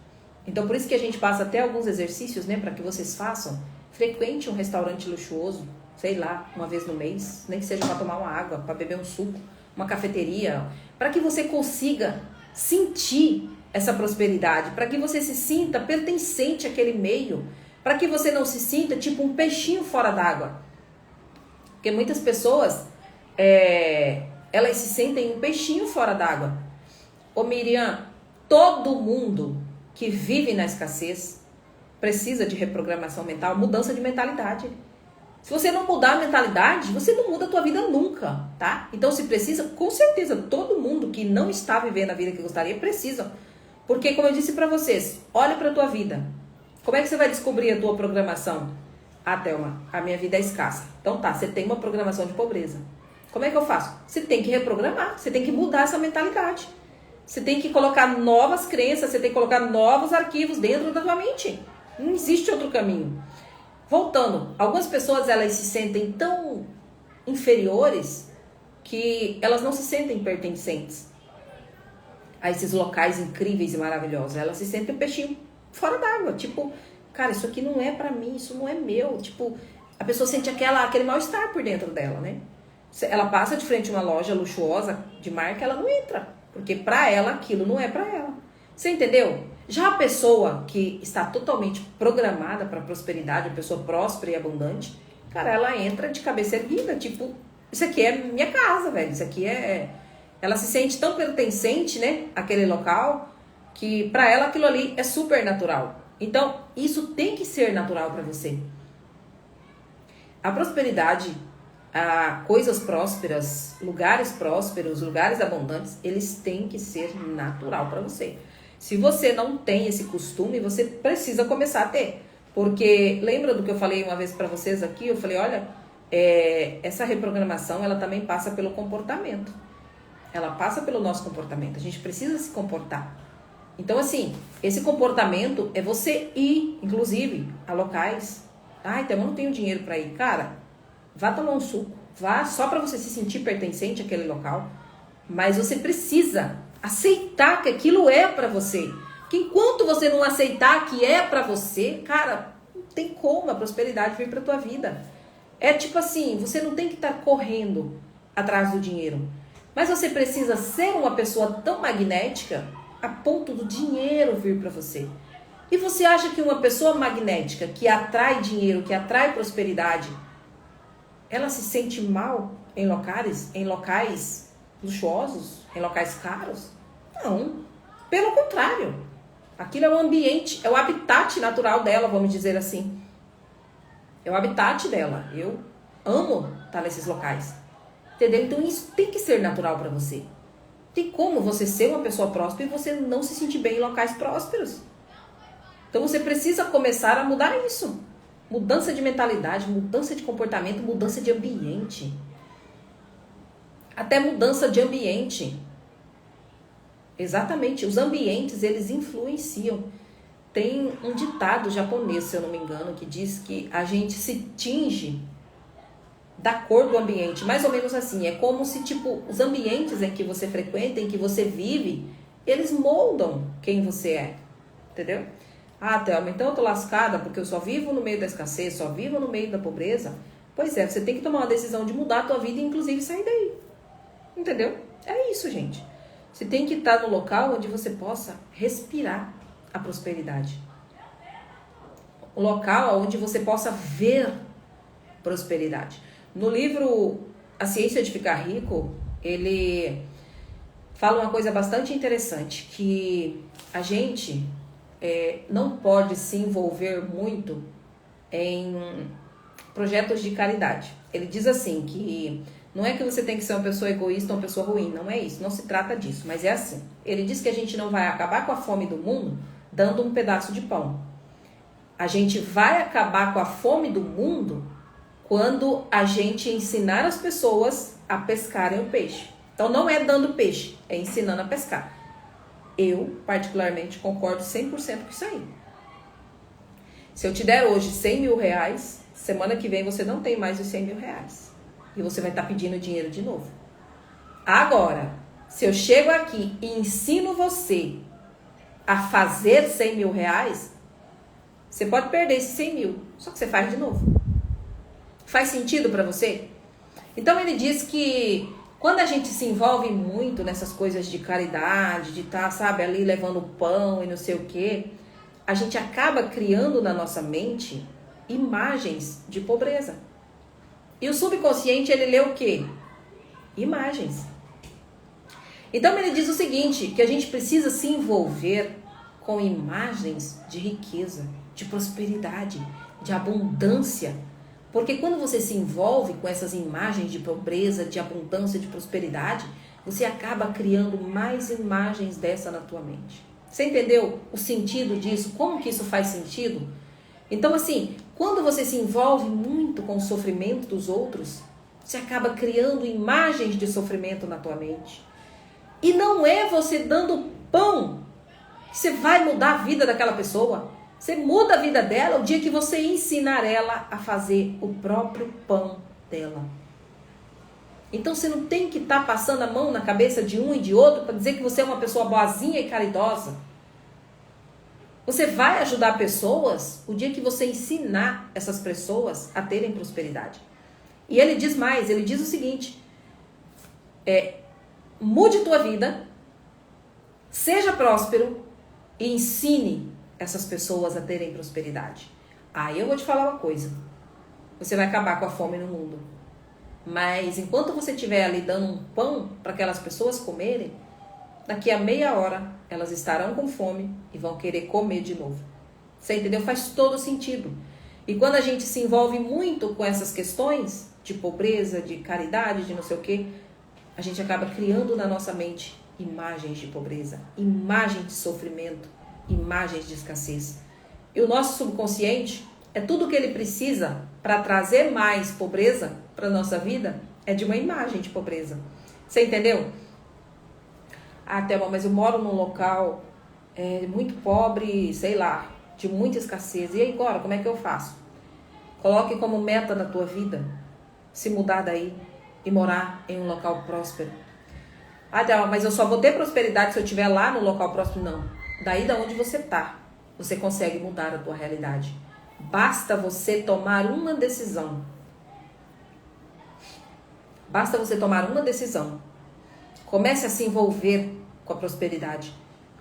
Então, por isso que a gente passa até alguns exercícios, né, para que vocês façam. Frequente um restaurante luxuoso, sei lá, uma vez no mês, nem que seja para tomar uma água, para beber um suco, uma cafeteria, para que você consiga sentir essa prosperidade, para que você se sinta pertencente àquele meio, para que você não se sinta tipo um peixinho fora d'água. Porque muitas pessoas, elas se sentem um peixinho fora d'água. Ô Miriam, todo mundo que vive na escassez precisa de reprogramação mental, mudança de mentalidade. Se você não mudar a mentalidade, você não muda a tua vida nunca, tá? Então, se precisa, com certeza, todo mundo que não está vivendo a vida que gostaria, precisa. Porque, como eu disse pra vocês, olha pra tua vida. Como é que você vai descobrir a tua programação? Ah, Thelma, a minha vida é escassa. Então tá, você tem uma programação de pobreza. Como é que eu faço? Você tem que reprogramar, você tem que mudar essa mentalidade. Você tem que colocar novas crenças, você tem que colocar novos arquivos dentro da tua mente. Não existe outro caminho. Voltando, algumas pessoas elas se sentem tão inferiores que elas não se sentem pertencentes a esses locais incríveis e maravilhosos. Elas se sentem um peixinho fora d'água. Tipo, cara, isso aqui não é pra mim, isso não é meu. Tipo, a pessoa sente aquele mal-estar por dentro dela, né? Ela passa de frente a uma loja luxuosa de marca, ela não entra. Porque pra ela aquilo não é pra ela. Você entendeu? Já a pessoa que está totalmente programada para prosperidade, a pessoa próspera e abundante, cara, ela entra de cabeça erguida, tipo, isso aqui é minha casa, velho, isso aqui é... Ela se sente tão pertencente, né, àquele local, que pra ela aquilo ali é super natural. Então, isso tem que ser natural pra você. A prosperidade, coisas prósperas, lugares abundantes, eles têm que ser natural pra você. Se você não tem esse costume, você precisa começar a ter. Porque lembra do que eu falei uma vez para vocês aqui? Eu falei, olha, essa reprogramação, ela também passa pelo comportamento. Ela passa pelo nosso comportamento. A gente precisa se comportar. Então, assim, esse comportamento é você ir, inclusive, a locais. Ah, então eu não tenho dinheiro para ir. Cara, vá tomar um suco. Vá só para você se sentir pertencente àquele local. Mas você precisa aceitar que aquilo é pra você. Que enquanto você não aceitar que é pra você, cara, não tem como a prosperidade vir pra tua vida. É tipo assim, você não tem que estar correndo atrás do dinheiro. Mas você precisa ser uma pessoa tão magnética a ponto do dinheiro vir pra você. E você acha que uma pessoa magnética que atrai dinheiro, que atrai prosperidade, ela se sente mal em locais luxuosos, em locais caros? Não. Pelo contrário. Aquilo é o ambiente, é o habitat natural dela, vamos dizer assim. É o habitat dela. Eu amo estar nesses locais. Entendeu? Então isso tem que ser natural para você. Tem como você ser uma pessoa próspera e você não se sentir bem em locais prósperos. Então você precisa começar a mudar isso. Mudança de mentalidade, mudança de comportamento, mudança de ambiente. Até mudança de ambiente. Exatamente, os ambientes, eles influenciam. Tem um ditado japonês, se eu não me engano, que diz que a gente se tinge da cor do ambiente. Mais ou menos assim, é como se, tipo, os ambientes em que você frequenta, em que você vive, eles moldam quem você é. Entendeu? Ah, Thelma, então eu tô lascada porque eu só vivo no meio da escassez, só vivo no meio da pobreza. Pois é, você tem que tomar uma decisão de mudar a tua vida e inclusive sair daí. Entendeu? É isso, gente. Você tem que estar no local onde você possa respirar a prosperidade. Um local onde você possa ver prosperidade. No livro A Ciência de Ficar Rico, ele fala uma coisa bastante interessante, que a gente não pode se envolver muito em projetos de caridade. Ele diz assim que não é que você tem que ser uma pessoa egoísta ou uma pessoa ruim, não é isso, não se trata disso, mas é assim. Ele diz que a gente não vai acabar com a fome do mundo dando um pedaço de pão. A gente vai acabar com a fome do mundo quando a gente ensinar as pessoas a pescarem o peixe. Então não é dando peixe, é ensinando a pescar. Eu, particularmente, concordo 100% com isso aí. Se eu te der hoje 100 mil reais, semana que vem você não tem mais os 100 mil reais. E você vai estar pedindo dinheiro de novo. Agora, se eu chego aqui e ensino você a fazer 100 mil reais, você pode perder esses 100 mil, só que você faz de novo. Faz sentido para você? Então ele diz que quando a gente se envolve muito nessas coisas de caridade, de estar, sabe, ali levando pão e não sei o quê, a gente acaba criando na nossa mente imagens de pobreza. E o subconsciente, ele lê o quê? Imagens. Então ele diz o seguinte, que a gente precisa se envolver com imagens de riqueza, de prosperidade, de abundância. Porque quando você se envolve com essas imagens de pobreza, de abundância, de prosperidade, você acaba criando mais imagens dessa na tua mente. Você entendeu o sentido disso? Como que isso faz sentido? Então, assim, quando você se envolve muito com o sofrimento dos outros, você acaba criando imagens de sofrimento na tua mente. E não é você dando pão que você vai mudar a vida daquela pessoa. Você muda a vida dela o dia que você ensinar ela a fazer o próprio pão dela. Então você não tem que estar passando a mão na cabeça de um e de outro para dizer que você é uma pessoa boazinha e caridosa. Você vai ajudar pessoas o dia que você ensinar essas pessoas a terem prosperidade. E ele diz mais, ele diz o seguinte, mude tua vida, seja próspero e ensine essas pessoas a terem prosperidade. Aí eu vou te falar uma coisa, você vai acabar com a fome no mundo. Mas enquanto você estiver ali dando um pão para aquelas pessoas comerem, daqui a meia hora elas estarão com fome e vão querer comer de novo. Você entendeu? Faz todo sentido. E quando a gente se envolve muito com essas questões de pobreza, de caridade, de não sei o quê, a gente acaba criando na nossa mente imagens de pobreza, imagens de sofrimento, imagens de escassez. E o nosso subconsciente é tudo o que ele precisa para trazer mais pobreza para a nossa vida, é de uma imagem de pobreza. Você entendeu? Ah, Thelma, mas eu moro num local muito pobre, sei lá, de muita escassez. E aí agora, como é que eu faço? Coloque como meta na tua vida se mudar daí e morar em um local próspero. Ah, Thelma, mas eu só vou ter prosperidade se eu estiver lá no local próspero. Não. Daí da onde você está, você consegue mudar a tua realidade. Basta você tomar uma decisão. Basta você tomar uma decisão. Comece a se envolver com a prosperidade.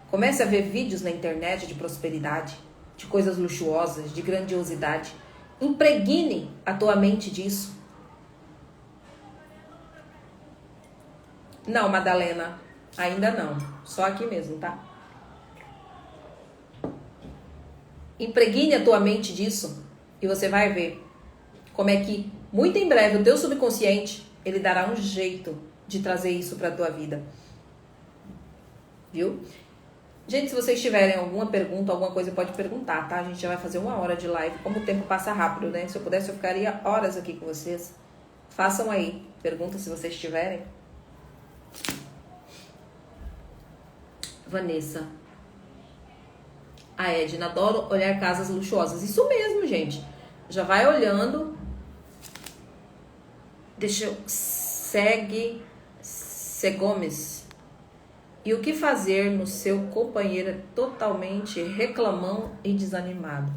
Comece a ver vídeos na internet de prosperidade. de coisas luxuosas, de grandiosidade. Impregne a tua mente disso. Não, Madalena, ainda não. Só aqui mesmo, tá? Impregne a tua mente disso e você vai ver como é que, muito em breve, o teu subconsciente, ele dará um jeito de trazer isso pra tua vida. Viu? Gente, se vocês tiverem alguma pergunta, alguma coisa, pode perguntar, tá? A gente já vai fazer 1 hora de live. Como o tempo passa rápido, né? Se eu pudesse, eu ficaria horas aqui com vocês. Façam aí perguntas se vocês tiverem. Vanessa. A Edna, adoro olhar casas luxuosas. Isso mesmo, gente. Já vai olhando. Deixa eu... Segue Gomes. E o que fazer no seu companheiro é totalmente reclamão e desanimado?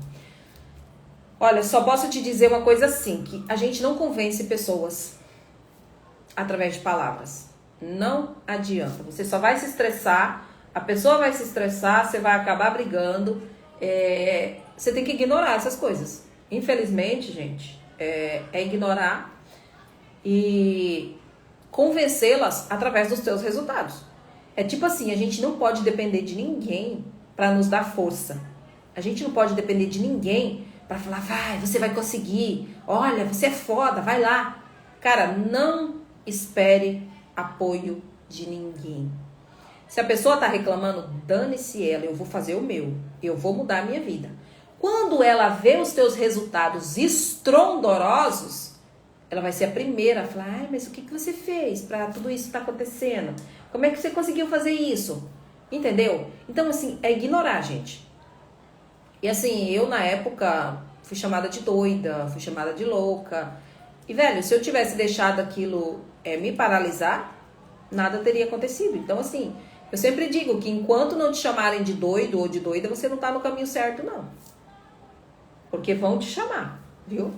Olha, só posso te dizer uma coisa assim, que a gente não convence pessoas através de palavras. Não adianta. Você só vai se estressar, a pessoa vai se estressar, você vai acabar brigando. Você tem que ignorar essas coisas. Infelizmente, gente, é ignorar e convencê-las através dos teus resultados. É tipo assim, a gente não pode depender de ninguém para nos dar força. A gente não pode depender de ninguém para falar, vai, você vai conseguir. Olha, você é foda, vai lá. Cara, não espere apoio de ninguém. Se a pessoa tá reclamando, dane-se ela, eu vou fazer o meu. Eu vou mudar a minha vida. Quando ela vê os teus resultados estrondosos, ela vai ser a primeira a falar, ai, mas o que você fez para tudo isso estar acontecendo? Como é que você conseguiu fazer isso? Entendeu? Então, assim, é ignorar, gente. E assim, eu na época fui chamada de doida, fui chamada de louca. E, velho, se eu tivesse deixado aquilo me paralisar, nada teria acontecido. Então, assim, eu sempre digo que enquanto não te chamarem de doido ou de doida, você não tá no caminho certo, não. Porque vão te chamar, viu?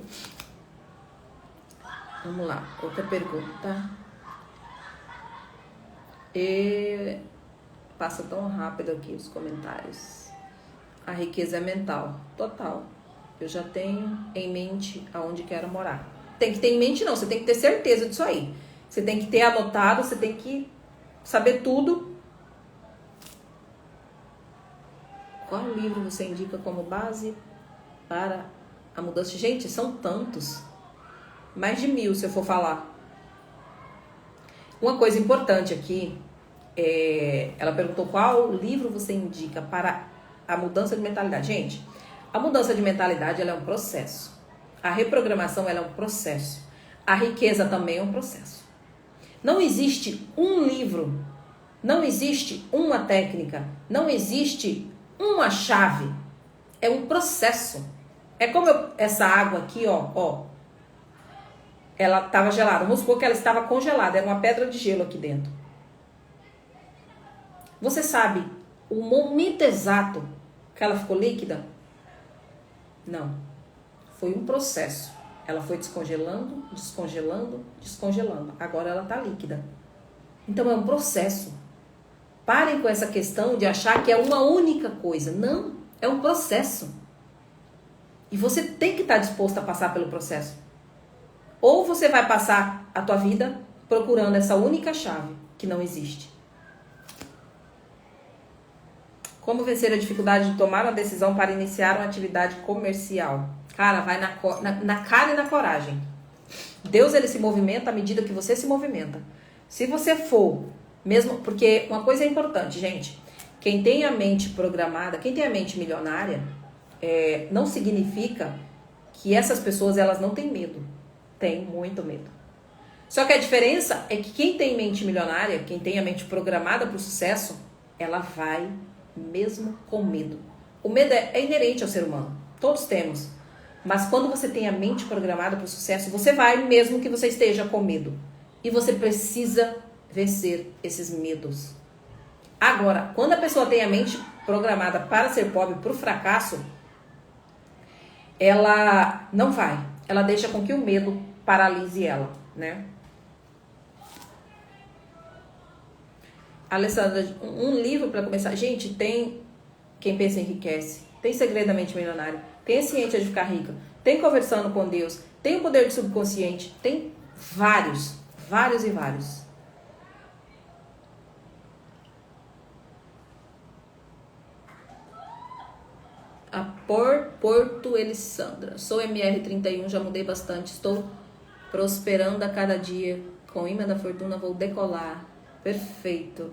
Vamos lá, outra pergunta. Passa tão rápido aqui os comentários. A riqueza é mental. Total. Eu já tenho em mente aonde quero morar. Tem que ter em mente não, você tem que ter certeza disso aí. Você tem que ter anotado, você tem que saber tudo. Qual livro você indica como base para a mudança? Gente, são tantos. Mais de 1000 se eu for falar. Uma coisa importante aqui, ela perguntou qual livro você indica para a mudança de mentalidade. Gente, a mudança de mentalidade ela é um processo. A reprogramação ela é um processo. A riqueza também é um processo. Não existe um livro, não existe uma técnica, não existe uma chave. É um processo. É como essa água aqui, ó. Ela estava gelada. Vamos supor que ela estava congelada. Era uma pedra de gelo aqui dentro. Você sabe o momento exato que ela ficou líquida? Não. Foi um processo. Ela foi descongelando, descongelando, descongelando. Agora ela está líquida. Então é um processo. Parem com essa questão de achar que é uma única coisa. Não. É um processo. E você tem que estar disposto a passar pelo processo. Ou você vai passar a tua vida procurando essa única chave que não existe. Como vencer a dificuldade de tomar uma decisão para iniciar uma atividade comercial? Cara, vai na cara e na coragem. Deus, ele se movimenta à medida que você se movimenta. Se você for, mesmo... Porque uma coisa é importante, gente. Quem tem a mente programada, quem tem a mente milionária, não significa que essas pessoas, elas não têm medo. Tem muito medo. Só que a diferença é que quem tem mente milionária, quem tem a mente programada para o sucesso, ela vai mesmo com medo. O medo é inerente ao ser humano. Todos temos. Mas quando você tem a mente programada para o sucesso, você vai mesmo que você esteja com medo. E você precisa vencer esses medos. Agora, quando a pessoa tem a mente programada para ser pobre, para o fracasso, ela não vai. Ela deixa com que o medo paralise ela, né? Alessandra, um livro para começar. Gente, tem Quem pensa enriquece. Tem Segredo da Mente Milionária. Tem a Ciência de Ficar Rica. Tem Conversando com Deus. Tem o Poder do Subconsciente. Tem vários, vários e vários. A Porto Elissandra. Sou MR31, já mudei bastante. Estou prosperando a cada dia. Com o imã da fortuna vou decolar. Perfeito.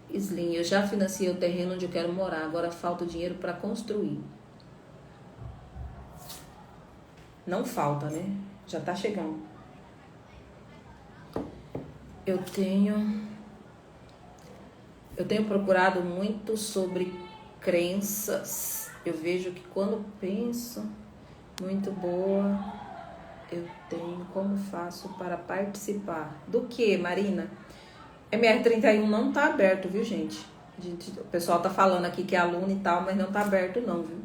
Slim, eu já financiei o terreno onde eu quero morar. Agora falta o dinheiro para construir. Não falta, né? Já tá chegando. Eu tenho procurado muito sobre crenças. Eu vejo que quando penso muito boa, eu tenho como faço para participar. Do que, Marina? MR31 não tá aberto, viu, gente? O pessoal tá falando aqui que é aluno e tal, mas não tá aberto não, viu?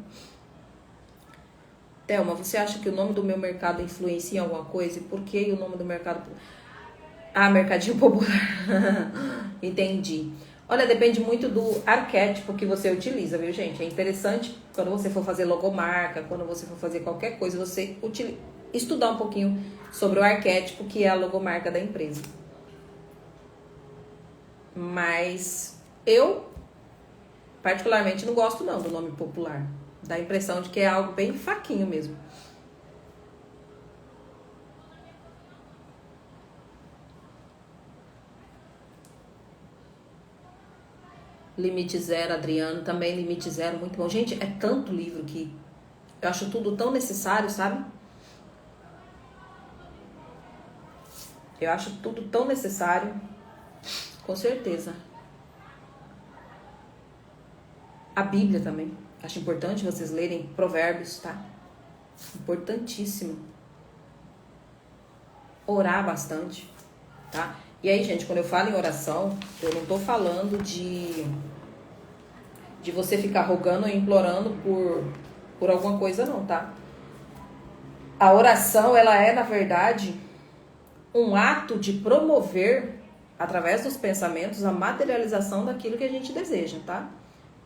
Thelma, você acha que o nome do meu mercado influencia em alguma coisa? E por que o nome do mercado... Ah, Mercadinho Popular. Entendi. Olha, depende muito do arquétipo que você utiliza, viu, gente? É interessante quando você for fazer logomarca, quando você for fazer qualquer coisa, você estudar um pouquinho sobre o arquétipo que é a logomarca da empresa. Mas eu, particularmente, não gosto não do nome popular. Dá a impressão de que é algo bem faquinho mesmo. Limite Zero, Adriano, também Limite Zero, muito bom. Gente, é tanto livro que eu acho tudo tão necessário, sabe? Eu acho tudo tão necessário, com certeza. A Bíblia também. Acho importante vocês lerem Provérbios, tá? Importantíssimo. Orar bastante, tá? E aí, gente, quando eu falo em oração, eu não tô falando de você ficar rogando e implorando por alguma coisa, não, tá? A oração, ela é, na verdade, um ato de promover, através dos pensamentos, a materialização daquilo que a gente deseja, tá?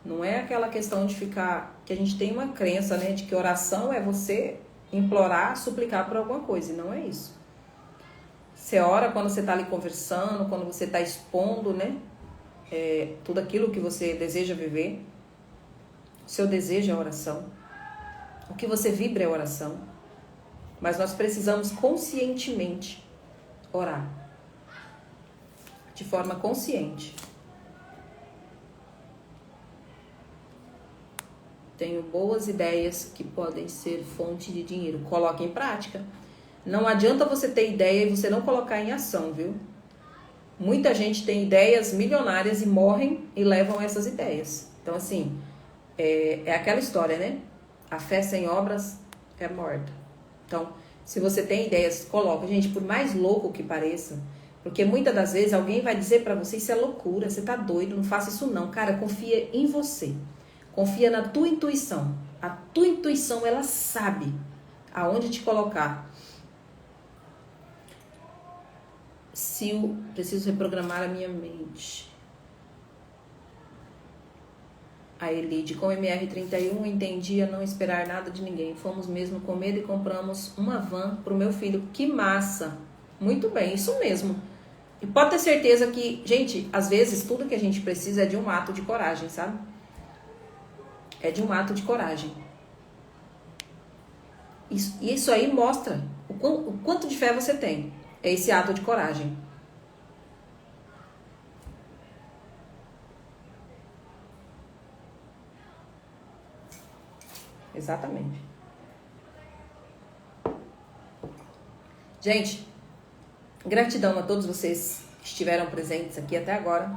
Não é aquela questão de ficar... Que a gente tem uma crença, né? De que oração é você implorar, suplicar por alguma coisa. E não é isso. Você ora quando você está ali conversando, quando você está expondo, né? Tudo aquilo que você deseja viver. O seu desejo é oração. O que você vibra é oração. Mas nós precisamos conscientemente orar. De forma consciente. Tenho boas ideias que podem ser fonte de dinheiro. Coloque em prática. Não adianta você ter ideia e você não colocar em ação, viu? Muita gente tem ideias milionárias e morrem e levam essas ideias. Então, assim, é aquela história, né? A fé sem obras é morta. Então, se você tem ideias, coloca. Gente, por mais louco que pareça, porque muitas das vezes alguém vai dizer pra você, isso é loucura, você tá doido, não faça isso não. Cara, confia em você. Confia na tua intuição. A tua intuição, ela sabe aonde te colocar. Preciso reprogramar a minha mente. A Elide, com MR31, entendi a não esperar nada de ninguém. Fomos mesmo com medo e compramos uma van pro meu filho. Que massa! Muito bem, isso mesmo. E pode ter certeza que, gente, às vezes tudo que a gente precisa é de um ato de coragem, sabe? É de um ato de coragem. Isso aí mostra o quanto de fé você tem. É esse ato de coragem. Exatamente. Gente, gratidão a todos vocês que estiveram presentes aqui até agora.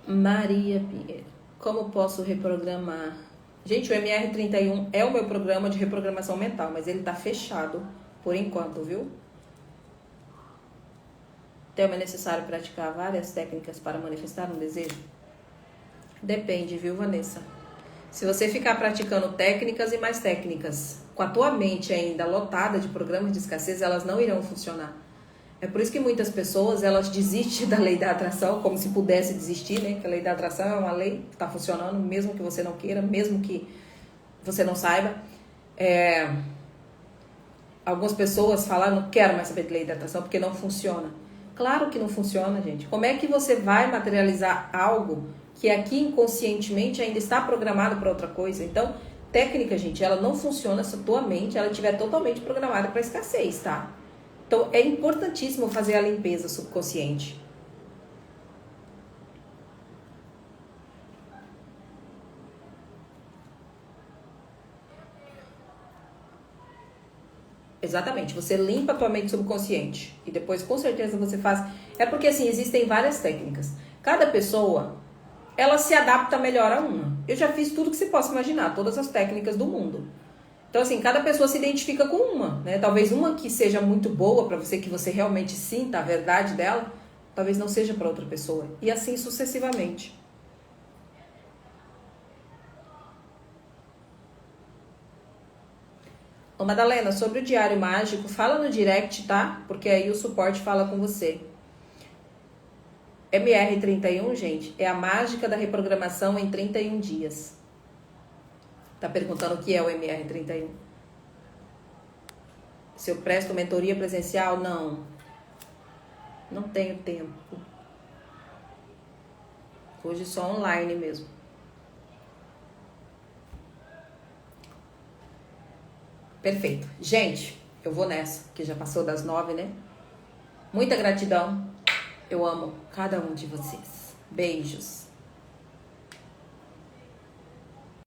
Maria Pinheiro, como posso reprogramar? Gente, o MR31 é o meu programa de reprogramação mental, mas ele tá fechado por enquanto, viu? Então, é necessário praticar várias técnicas para manifestar um desejo? Depende, viu, Vanessa? Se você ficar praticando técnicas e mais técnicas, com a tua mente ainda lotada de programas de escassez, elas não irão funcionar. É por isso que muitas pessoas, elas desistem da lei da atração, como se pudesse desistir, né? Que a lei da atração é uma lei que está funcionando, mesmo que você não queira, mesmo que você não saiba. Algumas pessoas falaram, não quero mais saber de lei da atração, porque não funciona. Claro que não funciona, gente. Como é que você vai materializar algo que aqui inconscientemente ainda está programado para outra coisa? Então, técnica, gente, ela não funciona se a tua mente ela estiver totalmente programada para escassez, tá? Então, é importantíssimo fazer a limpeza subconsciente. Exatamente, você limpa a tua mente subconsciente e depois com certeza você faz. É porque assim, existem várias técnicas. Cada pessoa, ela se adapta melhor a uma. Eu já fiz tudo que você possa imaginar, todas as técnicas do mundo. Então assim, cada pessoa se identifica com uma, né? Talvez uma que seja muito boa para você, que você realmente sinta a verdade dela, talvez não seja para outra pessoa. E assim sucessivamente. Ô Madalena, sobre o diário mágico, fala no direct, tá? Porque aí o suporte fala com você. MR31, gente, é a mágica da reprogramação em 31 dias. Tá perguntando o que é o MR31? Se eu presto mentoria presencial? Não. Não tenho tempo. Hoje só online mesmo. Perfeito. Gente, eu vou nessa, que já passou das 9, né? Muita gratidão. Eu amo cada um de vocês. Beijos.